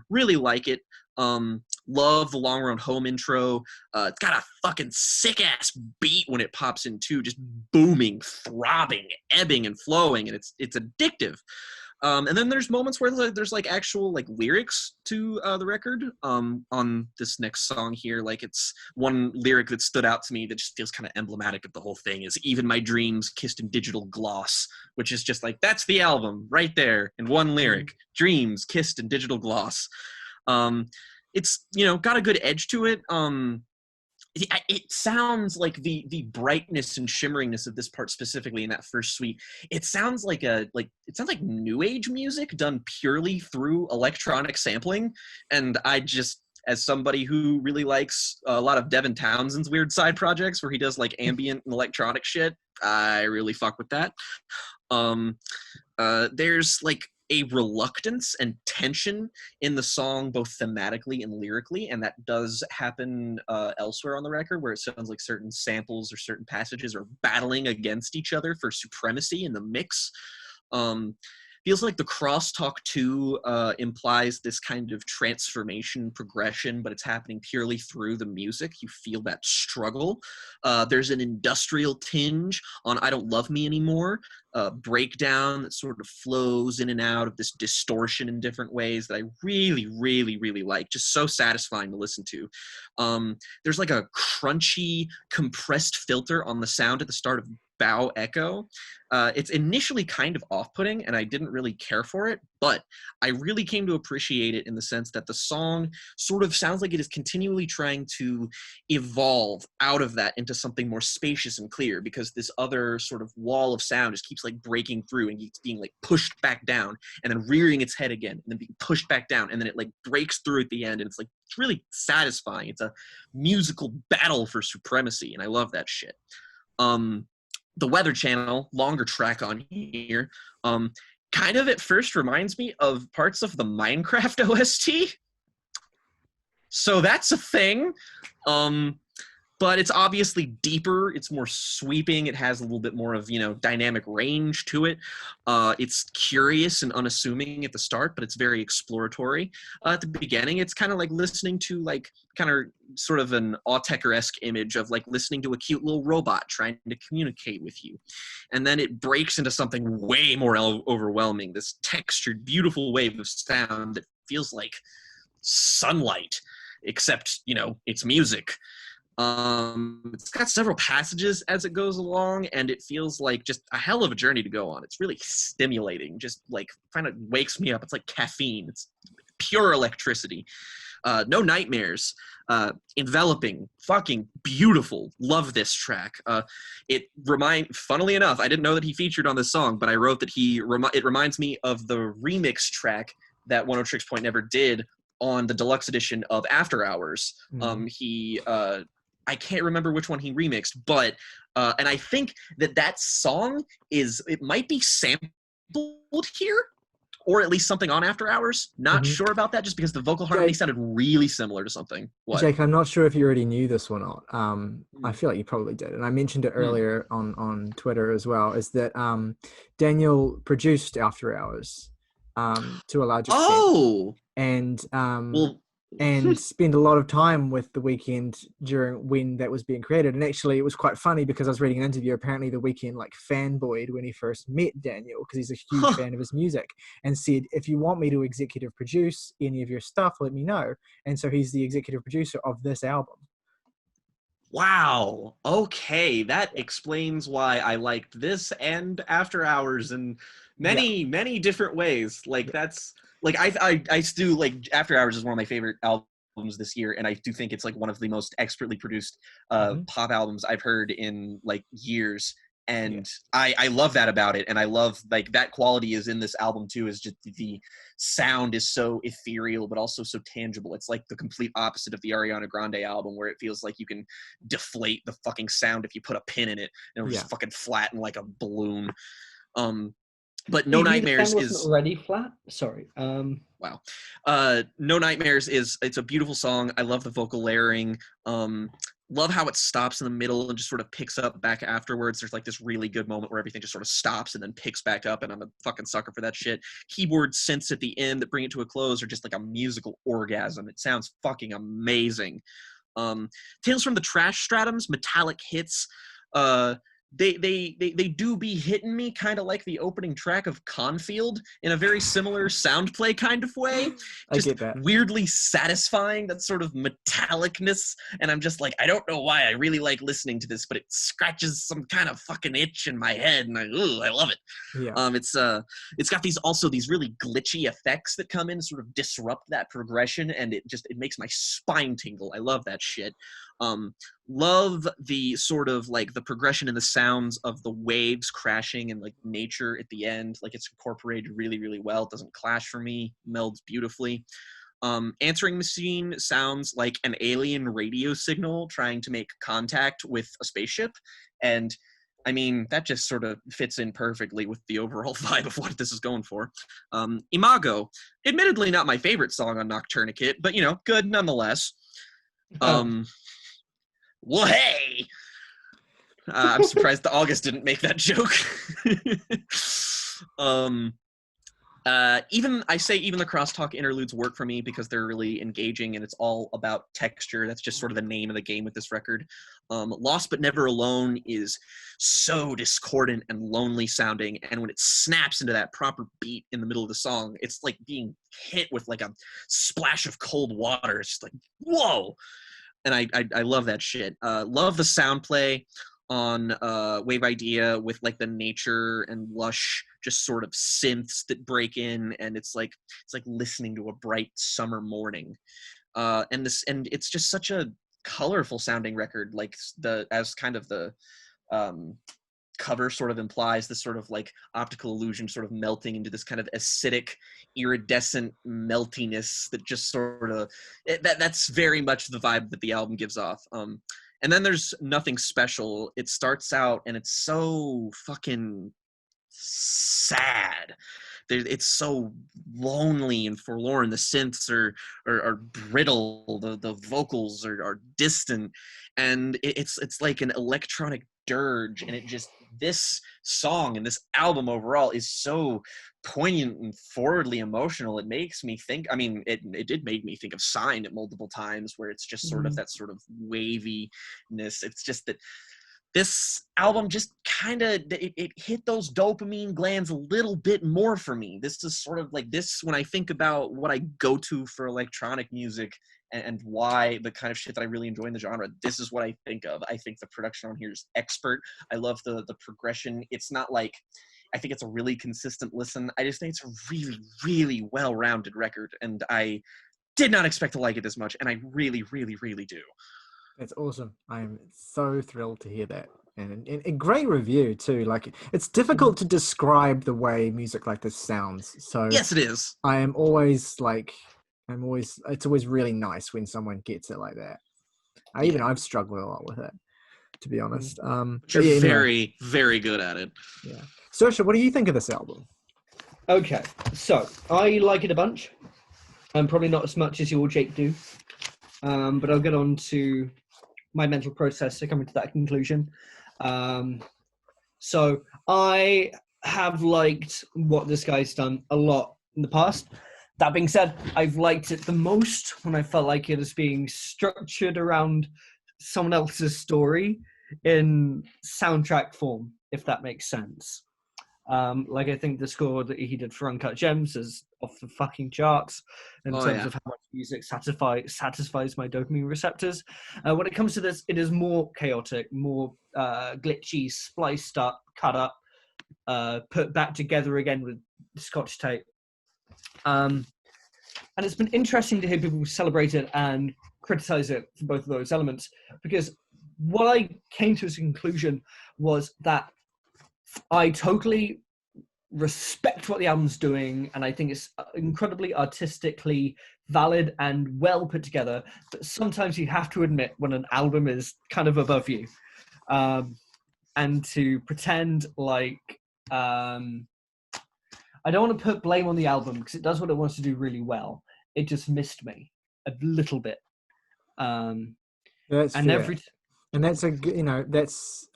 Really like it. Love the Long Road Home intro. It's got a fucking sick ass beat when it pops in too, just booming, throbbing, ebbing and flowing, and it's addictive. And then there's moments where there's like actual like lyrics to the record. On this next song here, like it's one lyric that stood out to me that just feels kind of emblematic of the whole thing is "Even my dreams kissed in digital gloss," which is just like that's the album right there in one lyric. Dreams kissed in digital gloss. It's got a good edge to it. It sounds like the brightness and shimmeringness of this part specifically in that first suite. It sounds like new age music done purely through electronic sampling. And I just, as somebody who really likes a lot of Devin Townsend's weird side projects where he does like ambient and electronic shit, I really fuck with that. There's like a reluctance and tension in the song, both thematically and lyrically, and that does happen elsewhere on the record, where it sounds like certain samples or certain passages are battling against each other for supremacy in the mix. Feels like the crosstalk too implies this kind of transformation progression, but it's happening purely through the music. You feel that struggle. There's an industrial tinge on "I Don't Love Me Anymore," breakdown that sort of flows in and out of this distortion in different ways that I really, really, really like. Just so satisfying to listen to. There's like a crunchy, compressed filter on the sound at the start of bow echo. It's initially kind of off-putting, and I didn't really care for it, but I really came to appreciate it in the sense that the song sort of sounds like it is continually trying to evolve out of that into something more spacious and clear, because this other sort of wall of sound just keeps like breaking through and keeps being like pushed back down and then rearing its head again and then being pushed back down, and then it like breaks through at the end, and it's really satisfying. It's a musical battle for supremacy, and I love that shit. The Weather Channel, longer track on here, kind of at first reminds me of parts of the Minecraft OST. So that's a thing. But it's obviously deeper. It's more sweeping. It has a little bit more of, dynamic range to it. It's curious and unassuming at the start, but it's very exploratory. At the beginning, it's kind of like listening to like kind of sort of an Autechre-esque image of like listening to a cute little robot trying to communicate with you. And then it breaks into something way more overwhelming, this textured, beautiful wave of sound that feels like sunlight, except, it's music. It's got several passages as it goes along, and it feels like just a hell of a journey to go on. It's really stimulating, just like kind of wakes me up. It's like caffeine. It's pure electricity. No nightmares. Enveloping, fucking beautiful. Love this track. Funnily enough, I didn't know that he featured on this song, but I wrote that it reminds me of the remix track that Oneohtrix Point Never did on the deluxe edition of After Hours. I can't remember which one he remixed, but and I think that song it might be sampled here, or at least something on After Hours. Not sure about that, just because the vocal harmony sounded really similar to something. What? Jake, I'm not sure if you already knew this or not. I feel like you probably did, and I mentioned it earlier on Twitter as well. Is that Daniel produced After Hours to a large extent. Oh, and and spend a lot of time with The Weeknd during when that was being created. And actually, it was quite funny because I was reading an interview. Apparently, The Weeknd like fanboyed when he first met Daniel because he's a huge fan of his music, and said, "If you want me to executive produce any of your stuff, let me know." And so he's the executive producer of this album. Wow. Okay, that explains why I liked this and After Hours in many different ways. Like that's like I still like After Hours is one of my favorite albums this year, and I do think it's like one of the most expertly produced pop albums I've heard in like years. And I love that about it, and I love like that quality is in this album too. Is just the sound is so ethereal but also so tangible. It's like the complete opposite of the Ariana Grande album, where it feels like you can deflate the fucking sound if you put a pin in it and it'll just fucking flatten like a balloon. But No You knew the Nightmares sound wasn't is already flat. Sorry. wow. No Nightmares it's a beautiful song. I love the vocal layering. Love how it stops in the middle and just sort of picks up back afterwards. There's like this really good moment where everything just sort of stops and then picks back up, and I'm a fucking sucker for that shit. Keyboard synths at the end that bring it to a close are just like a musical orgasm. It sounds fucking amazing. Tales from the Trash Stratums, metallic hits. They do be hitting me kind of like the opening track of Confield in a very similar sound play kind of way. I Just get that. weirdly satisfying, that sort of metallicness. And I'm just like, I don't know why I really like listening to this, but it scratches some kind of fucking itch in my head, and I love it. Yeah. It's got these really glitchy effects that come in and sort of disrupt that progression, and it makes my spine tingle. I love that shit. Love the sort of like the progression in the sounds of the waves crashing and like nature at the end. Like it's incorporated really, really well. It doesn't clash for me, melds beautifully. Answering Machine sounds like an alien radio signal trying to make contact with a spaceship. And I mean, that just sort of fits in perfectly with the overall vibe of what this is going for. Imago, admittedly not my favorite song on Nocturnicate, but good nonetheless. Well, hey! I'm surprised the August didn't make that joke. Even the crosstalk interludes work for me because they're really engaging and it's all about texture. That's just sort of the name of the game with this record. Lost But Never Alone is so discordant and lonely sounding, and when it snaps into that proper beat in the middle of the song, it's like being hit with like a splash of cold water. It's just like, whoa! And I love that shit. Love the sound play on Wave Idea with like the nature and lush just sort of synths that break in, and it's like listening to a bright summer morning. And it's just such a colorful sounding record, like as kind of the cover sort of implies, this sort of like optical illusion sort of melting into this kind of acidic iridescent meltiness that just sort of that's very much the vibe that the album gives off. And then there's Nothing Special. It starts out and it's so fucking sad. It's so lonely and forlorn. The synths are brittle. The vocals are distant, and it's like an electronic dirge. And this song and this album overall is so poignant and forwardly emotional. It makes me think. I mean, it did make me think of Sign at multiple times, where it's just sort of that sort of waviness. It's just that. This album just kind of, it hit those dopamine glands a little bit more for me. This is sort of like this, when I think about what I go to for electronic music and why the kind of shit that I really enjoy in the genre, this is what I think of. I think the production on here is expert. I love the progression. It's not like, I think it's a really consistent listen. I just think it's a really, really well-rounded record, and I did not expect to like it this much, and I really, really, really do. It's awesome. I'm so thrilled to hear that. And a great review too. Like, it's difficult to describe the way music like this sounds. So yes, it is. it's always really nice when someone gets it like that. I've struggled a lot with it, to be honest. You're very, very good at it. Yeah. Saoirse, what do you think of this album? Okay, so I like it a bunch. Probably not as much as you or Jake do. But I'll get on to my mental process to coming to that conclusion. So I have liked what this guy's done a lot in the past. That being said, I've liked it the most when I felt like it is being structured around someone else's story in soundtrack form, if that makes sense. Like, I think the score that he did for Uncut Gems is off the fucking charts in terms of how much music satisfies my dopamine receptors. When it comes to this, it is more chaotic, more glitchy, spliced up, cut up, put back together again with Scotch tape. And it's been interesting to hear people celebrate it and criticize it for both of those elements, because what I came to as a conclusion was that I totally respect what the album's doing, and I think it's incredibly artistically valid and well put together. But sometimes you have to admit when an album is kind of above you, and to pretend like I don't want to put blame on the album because it does what it wants to do really well. It just missed me a little bit. That's and fair. And that's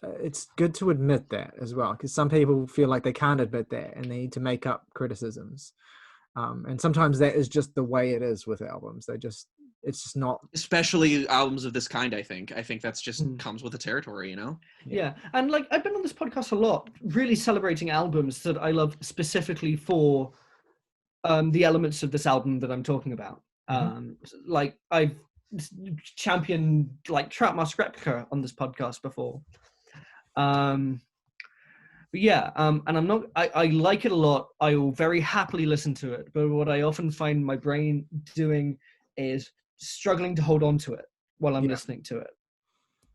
it's good to admit that as well, because some people feel like they can't admit that and they need to make up criticisms. And sometimes that is just the way it is with albums. It's just not. Especially albums of this kind, I think that's just comes with the territory, Yeah. And like, I've been on this podcast a lot, really celebrating albums that I love specifically for the elements of this album that I'm talking about. Like, I've championed like Trout Mask Replica on this podcast before. But yeah, and I like it a lot. I will very happily listen to it. But what I often find my brain doing is struggling to hold on to it while I'm listening to it.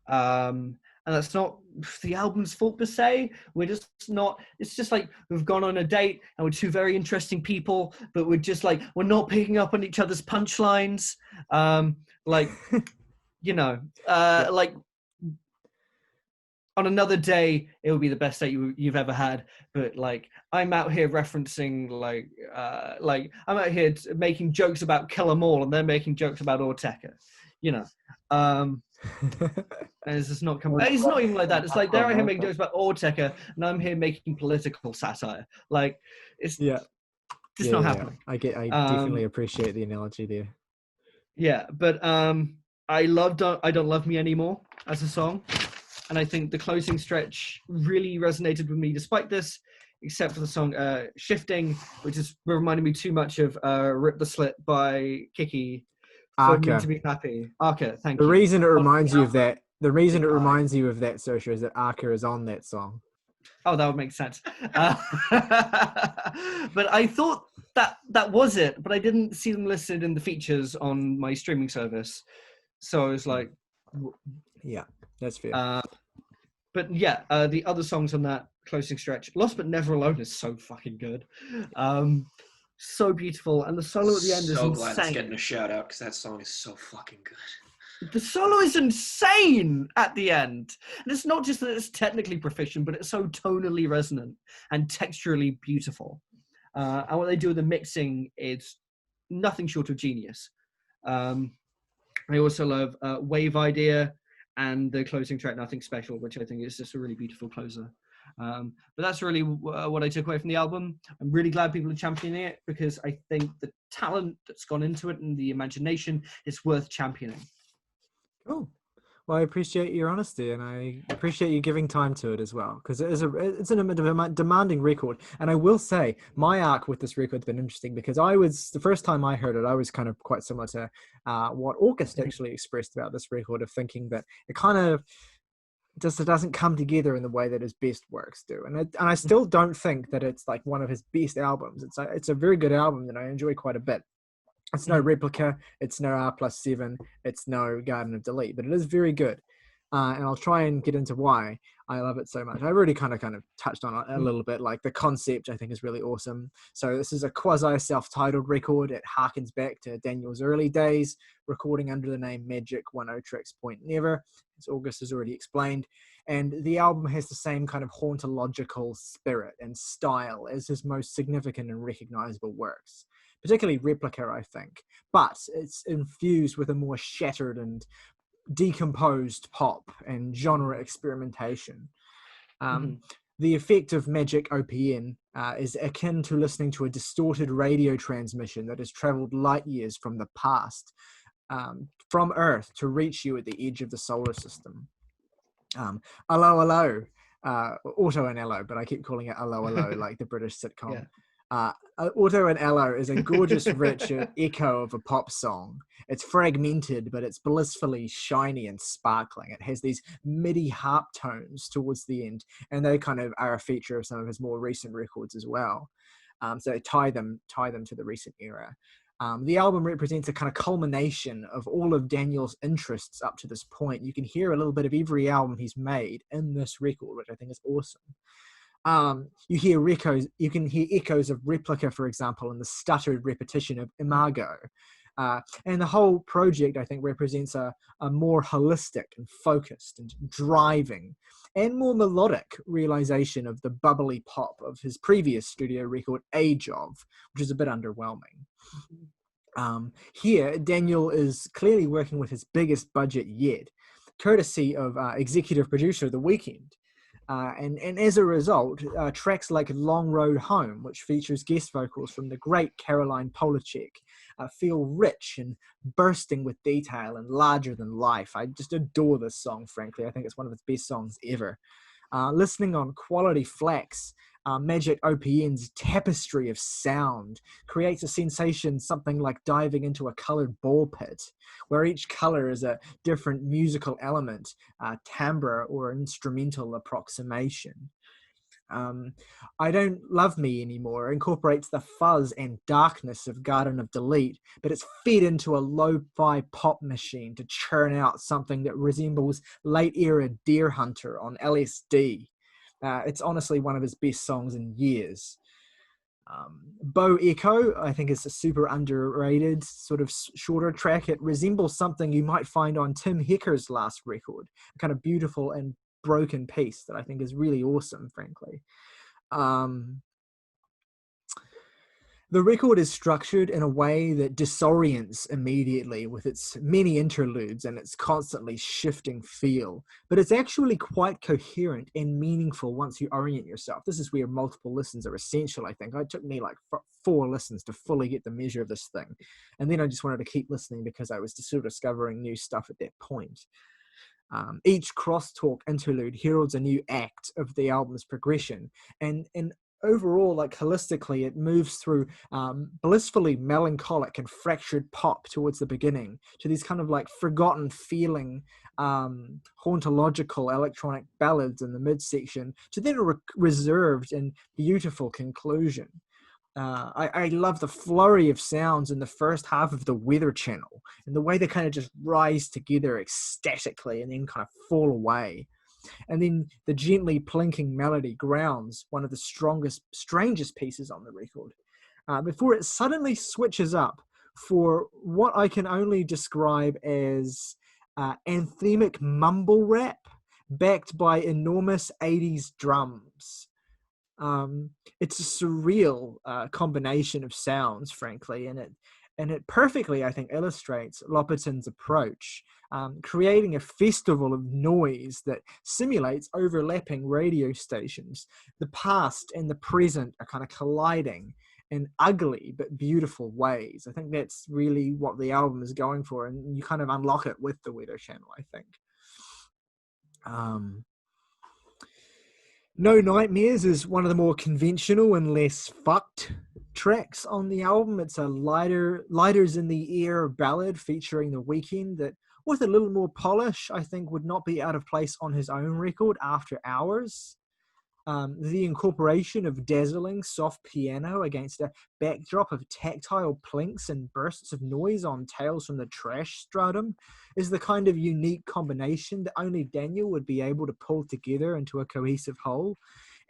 And that's not the album's fault per se. We're just not, it's just like we've gone on a date and we're two very interesting people, but we're just like, we're not picking up on each other's punchlines. Like, like on another day, it will be the best date you've ever had. But like, I'm out here referencing like I'm out here making jokes about Kill 'Em All and they're making jokes about Ortega, and it's just not it's not even like that. It's like they're out here making jokes about Ortega and I'm here making political satire. Like, it's not happening. I definitely appreciate the analogy there. Yeah, but I loved I Don't Love Me Anymore as a song. And I think the closing stretch really resonated with me despite this, except for the song Shifting, which is reminding me too much of Rip the Slit by Kiki for me to be happy. Arca, thank you. The reason it reminds you of that, Saoirse, is that Arca is on that song. Oh, that would make sense. But I thought that was it, but I didn't see them listed in the features on my streaming service. So I was like... Yeah. That's fair. But yeah, the other songs on that closing stretch, Lost But Never Alone is so fucking good. So beautiful. And the solo at the end is insane. So glad it's getting a shout out because that song is so fucking good. The solo is insane at the end. And it's not just that it's technically proficient, but it's so tonally resonant and texturally beautiful. And what they do with the mixing is nothing short of genius. I also love Wave Idea and the closing track, Nothing Special, which I think is just a really beautiful closer. But that's really what I took away from the album. I'm really glad people are championing it because I think the talent that's gone into it and the imagination is worth championing. Cool. Well, I appreciate your honesty and I appreciate you giving time to it as well, because it's a demanding record. And I will say my arc with this record has been interesting because the first time I heard it, I was kind of quite similar to what August actually expressed about this record, of thinking that it kind of doesn't come together in the way that his best works do. And I still don't think that it's like one of his best albums. It's a very good album that I enjoy quite a bit. It's no Replica, it's no R+7, it's no Garden of Delete, but it is very good. And I'll try and get into why I love it so much. I already kind of touched on it a little bit. Like, the concept I think is really awesome. So this is a quasi self-titled record. It harkens back to Daniel's early days, recording under the name Magic Oneohtrix Point Never, as August has already explained. And the album has the same kind of hauntological spirit and style as his most significant and recognizable works, particularly Replica, I think. But it's infused with a more shattered and decomposed pop and genre experimentation. The effect of Magic OPN is akin to listening to a distorted radio transmission that has traveled light years from the past, from Earth, to reach you at the edge of the solar system. Allo Allo, Auto and Allo, but I keep calling it Allo Allo like the British sitcom. Yeah. Auto and Allo is a gorgeous, rich echo of a pop song. It's fragmented, but it's blissfully shiny and sparkling. It has these MIDI harp tones towards the end, and they kind of are a feature of some of his more recent records as well. So tie them to the recent era. The album represents a kind of culmination of all of Daniel's interests up to this point. You can hear a little bit of every album he's made in this record, which I think is awesome. You can hear echoes of Replica, for example, and the stuttered repetition of Imago. And the whole project, I think, represents a more holistic and focused and driving and more melodic realization of the bubbly pop of his previous studio record, Age Of, which is a bit underwhelming. Here, Daniel is clearly working with his biggest budget yet, courtesy of executive producer The Weeknd. And as a result, tracks like Long Road Home, which features guest vocals from the great Caroline Polachek, feel rich and bursting with detail and larger than life. I just adore this song, frankly. I think it's one of his best songs ever. Listening on Quality Flax, Magic OPN's tapestry of sound creates a sensation something like diving into a colored ball pit, where each color is a different musical element, timbre, or instrumental approximation. I Don't Love Me Anymore incorporates the fuzz and darkness of Garden of Delete, but it's fed into a lo-fi pop machine to churn out something that resembles late-era Deer Hunter on LSD. It's honestly one of his best songs in years. Bow Echo, I think, is a super underrated sort of shorter track. It resembles something you might find on Tim Hecker's last record, a kind of beautiful and broken piece that I think is really awesome, frankly. The record is structured in a way that disorients immediately with its many interludes and its constantly shifting feel, but it's actually quite coherent and meaningful once you orient yourself. This is where multiple listens are essential, I think. It took me like 4 listens to fully get the measure of this thing, and then I just wanted to keep listening because I was still discovering new stuff at that point. Each crosstalk interlude heralds a new act of the album's progression, and overall, like holistically, it moves through blissfully melancholic and fractured pop towards the beginning to these kind of like forgotten feeling hauntological electronic ballads in the midsection to then a reserved and beautiful conclusion. I love the flurry of sounds in the first half of the Weather Channel and the way they kind of just rise together ecstatically and then kind of fall away. And then the gently plinking melody grounds one of the strangest pieces on the record, before it suddenly switches up for what I can only describe as anthemic mumble rap backed by enormous 80s drums. It's a surreal combination of sounds, frankly, and it perfectly, I think, illustrates Lopatin's approach, creating a festival of noise that simulates overlapping radio stations. The past and the present are kind of colliding in ugly but beautiful ways. I think that's really what the album is going for, and you kind of unlock it with the Weather Channel, I think. No Nightmares is one of the more conventional and less fucked tracks on the album. It's a lighters in the air ballad featuring The Weeknd that, with a little more polish, I think would not be out of place on his own record, After Hours. The incorporation of dazzling soft piano against a backdrop of tactile plinks and bursts of noise on Tales from the Trash Stratum is the kind of unique combination that only Daniel would be able to pull together into a cohesive whole.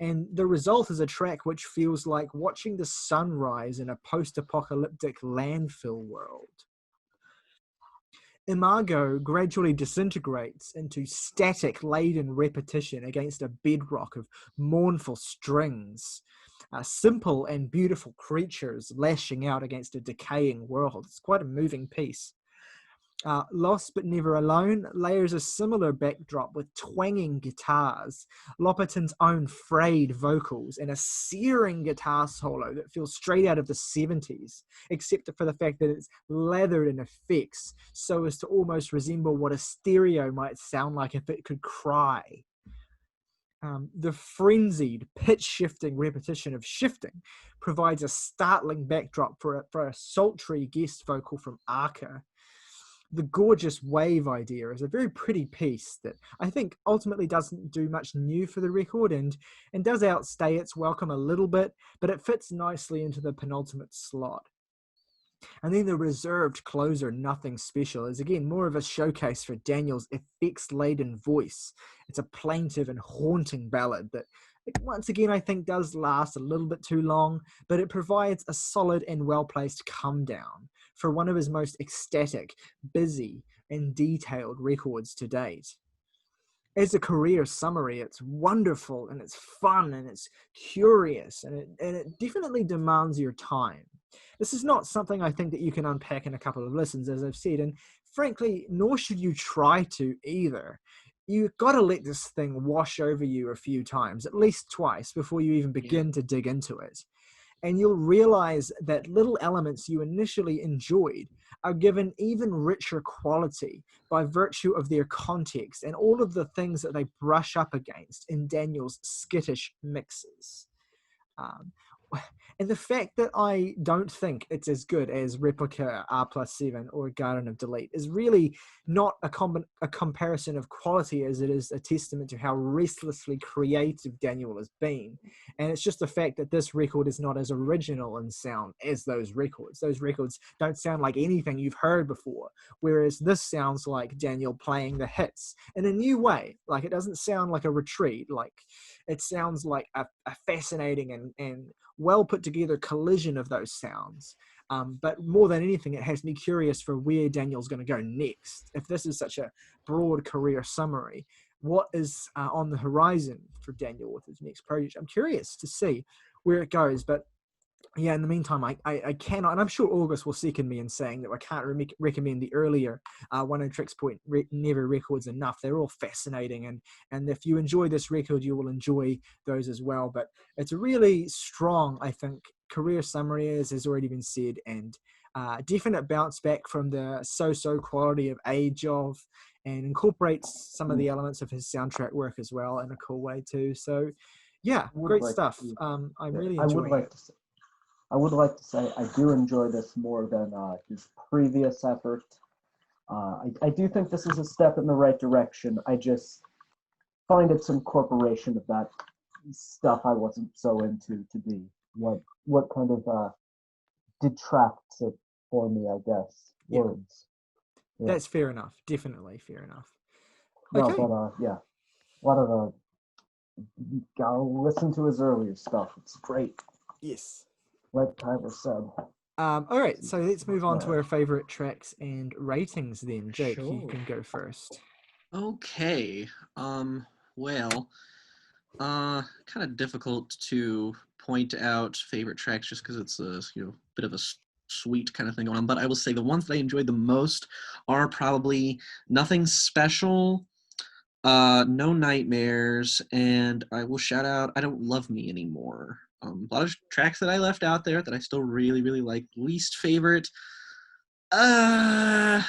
And the result is a track which feels like watching the sun rise in a post-apocalyptic landfill world. Imago gradually disintegrates into static-laden repetition against a bedrock of mournful strings, simple and beautiful creatures lashing out against a decaying world. It's quite a moving piece. Lost But Never Alone layers a similar backdrop with twanging guitars, Lopatin's own frayed vocals, and a searing guitar solo that feels straight out of the 70s, except for the fact that it's lathered in effects so as to almost resemble what a stereo might sound like if it could cry. The frenzied, pitch-shifting repetition of shifting provides a startling backdrop for a sultry guest vocal from Arca. The gorgeous wave idea is a very pretty piece that I think ultimately doesn't do much new for the record and does outstay its welcome a little bit, but it fits nicely into the penultimate slot. And then the reserved closer, Nothing Special, is again more of a showcase for Daniel's effects-laden voice. It's a plaintive and haunting ballad that, once again, I think does last a little bit too long, but it provides a solid and well-placed come down. for one of his most ecstatic, busy, and detailed records to date. As a career summary, it's wonderful and it's fun and it's curious, and it definitely demands your time. This is not something I think that you can unpack in a couple of listens, as I've said, and frankly, nor should you try to either. You've got to let this thing wash over you a few times, at least twice, before you even begin to dig into it. And you'll realize that little elements you initially enjoyed are given even richer quality by virtue of their context and all of the things that they brush up against in Daniel's skittish mixes. And the fact that I don't think it's as good as Replica R+7 or Garden of Delete is really not a comparison of quality, as it is a testament to how restlessly creative Daniel has been. And it's just the fact that this record is not as original in sound as those records. Those records don't sound like anything you've heard before, whereas this sounds like Daniel playing the hits in a new way. Like, it doesn't sound like a retreat. Like, it sounds like a fascinating and well put together collision of those sounds. But more than anything, it has me curious for where Daniel's going to go next. If this is such a broad career summary, what is on the horizon for Daniel with his next project? I'm curious to see where it goes. But yeah, in the meantime, I cannot, and I'm sure August will second me in saying that I can't recommend the earlier Oneohtrix Point Never records enough. They're all fascinating, and if you enjoy this record, you will enjoy those as well. But it's a really strong, I think, career summary, as has already been said, and definite bounce back from the so-so quality of Age of, and incorporates some of the elements of his soundtrack work as well in a cool way too. So yeah, great stuff. I'm really enjoying it. I would like to say I do enjoy this more than his previous effort. I do think this is a step in the right direction. I just find its incorporation of that stuff I wasn't so into to be what kind of detracts it for me, I guess. Yeah. Words. Yeah. That's fair enough. Definitely fair enough. No, Okay. but yeah, a lot of go listen to his earlier stuff. It's great. Yes. Like Tyler said. All right, so let's move on to our favorite tracks and ratings then. Jake, you Sure. can go first. Okay. Well, kind of difficult to point out favorite tracks just because it's a bit of a sweet kind of thing going on. But I will say the ones that I enjoyed the most are probably Nothing Special, No Nightmares, and I will shout out I Don't Love Me Anymore. A lot of tracks that I left out there that I still really, really like. Least favorite, God,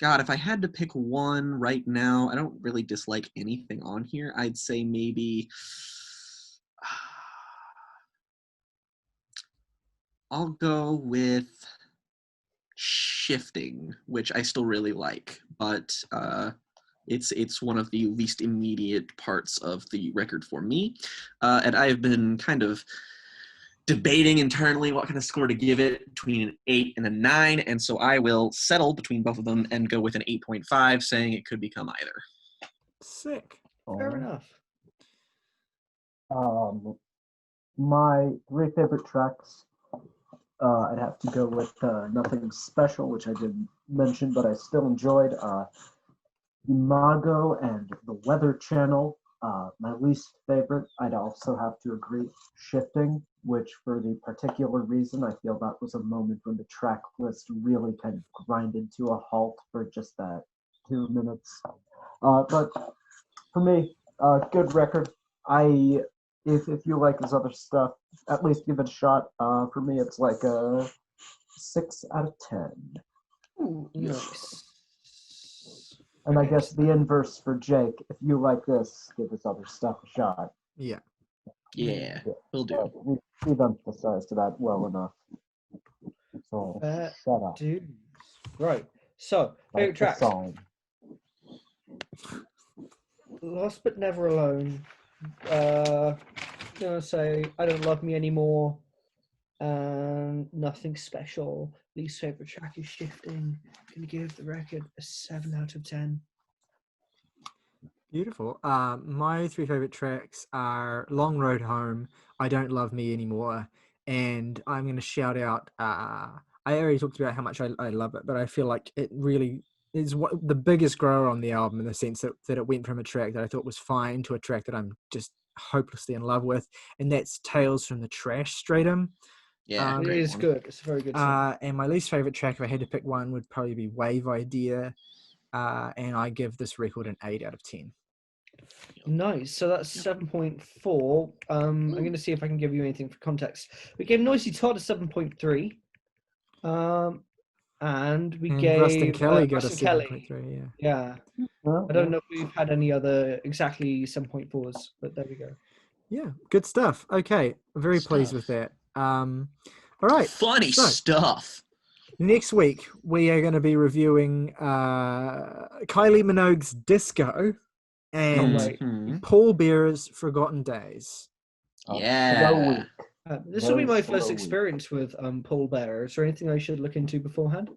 if I had to pick one right now, I don't really dislike anything on here. I'd say maybe I'll go with Shifting, which I still really like, but it's one of the least immediate parts of the record for me. And I've been kind of debating internally what kind of score to give it between an 8 and a 9, and so I will settle between both of them and go with an 8.5, saying it could become either. Sick. Fair enough. My three favorite tracks, I'd have to go with Nothing Special, which I didn't mention, but I still enjoyed. Imago and The Weather Channel. My least favorite, I'd also have to agree, Shifting, which for the particular reason, I feel that was a moment when the track list really kind of grinded to a halt for just that 2 minutes. But for me, good record. If you like his other stuff, at least give it a shot. For me, it's like a 6 out of 10. Ooh, nice. And I guess the inverse for Jake, if you like this, give his other stuff a shot. Yeah. Yeah, will do. We've emphasized that well enough. So, shut up. Dude. Right. So, favorite tracks. Song. Lost but Never Alone. Gonna say I Don't Love Me Anymore. And Nothing Special. Least favorite track is Shifting. Gonna give the record a 7 out of 10. Beautiful. My three favorite tracks are Long Road Home, I Don't Love Me Anymore, and I'm going to shout out I I already talked about how much I love it, but I feel like it really is the biggest grower on the album in the sense that it went from a track that I thought was fine to a track that I'm just hopelessly in love with, and that's Tales from the Trash Stratum. Yeah, it is good. It's a very good song. And my least favorite track, if I had to pick one, would probably be Wave Idea, and I give this record an 8 out of 10. Nice. So that's 7.4. I'm going to see if I can give you anything for context. We gave Noisy Todd a 7.3. And we gave Rustin Kelly got a Rustin Kelly. 7.3. Yeah. I don't know if we've had any other exactly 7.4s, but there we go. Yeah, good stuff. Okay, very pleased with that. All right. Funny stuff. Next week, we are going to be reviewing Kylie Minogue's Disco and Paul Bearer's Forgotten Days. Yeah. This will be my first experience with Paul Bearer. Is there anything I should look into beforehand?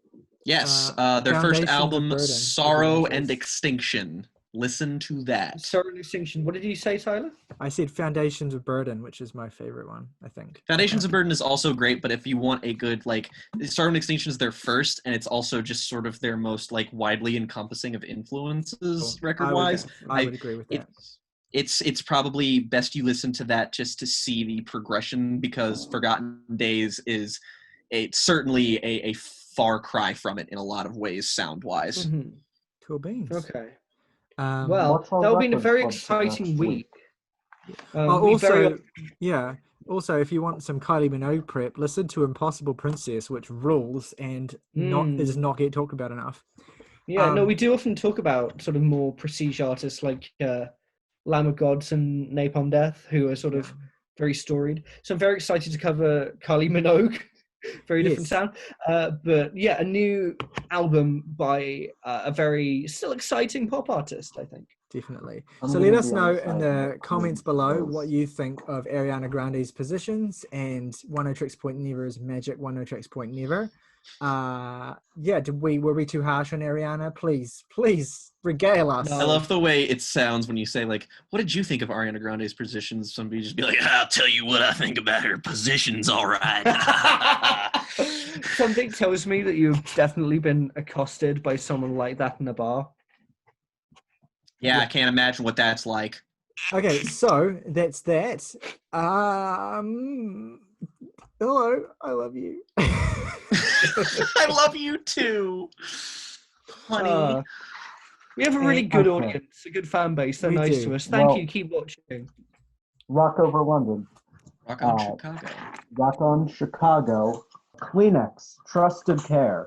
Yes, their first album, Sorrow and Extinction. Listen to that. Sorrow and Extinction. What did you say, Tyler? I said Foundations of Burden, which is my favorite one, I think. Foundations of Burden is also great, but if you want a good, Sorrow and Extinction is their first, and it's also just sort of their most, widely encompassing of influences, record-wise. I would agree with that. It's probably best you listen to that just to see the progression, because Forgotten Days is certainly a far cry from it in a lot of ways, sound-wise. Mm-hmm. Cool beans. Okay. Well, that'll be a very exciting week. Also, if you want some Kylie Minogue prep, listen to Impossible Princess, which rules and is not yet talked about enough. Yeah, we do often talk about sort of more prestige artists like Lamb of Gods and Napalm Death, who are sort of very storied. So I'm very excited to cover Kylie Minogue. Very different sound. But yeah, a new album by a very still exciting pop artist, I think. Definitely. So let us know in the comments below what you think of Ariana Grande's Positions and Oneohtrix Point Never's Magic Oneohtrix Point Never. Were we too harsh on Ariana? Please regale us. I love the way it sounds when you say, what did you think of Ariana Grande's Positions? Somebody just be like, I'll tell you what I think about her Positions, all right. Something tells me that you've definitely been accosted by someone like that in a bar. Yeah, I can't imagine what that's like. Okay, so that's that. Hello, I love you. I love you too, honey. We have a really good audience, a good fan base. They're nice to us. Thank you. Keep watching. Rock over London. Rock on Chicago. Rock on Chicago. Kleenex, trusted care.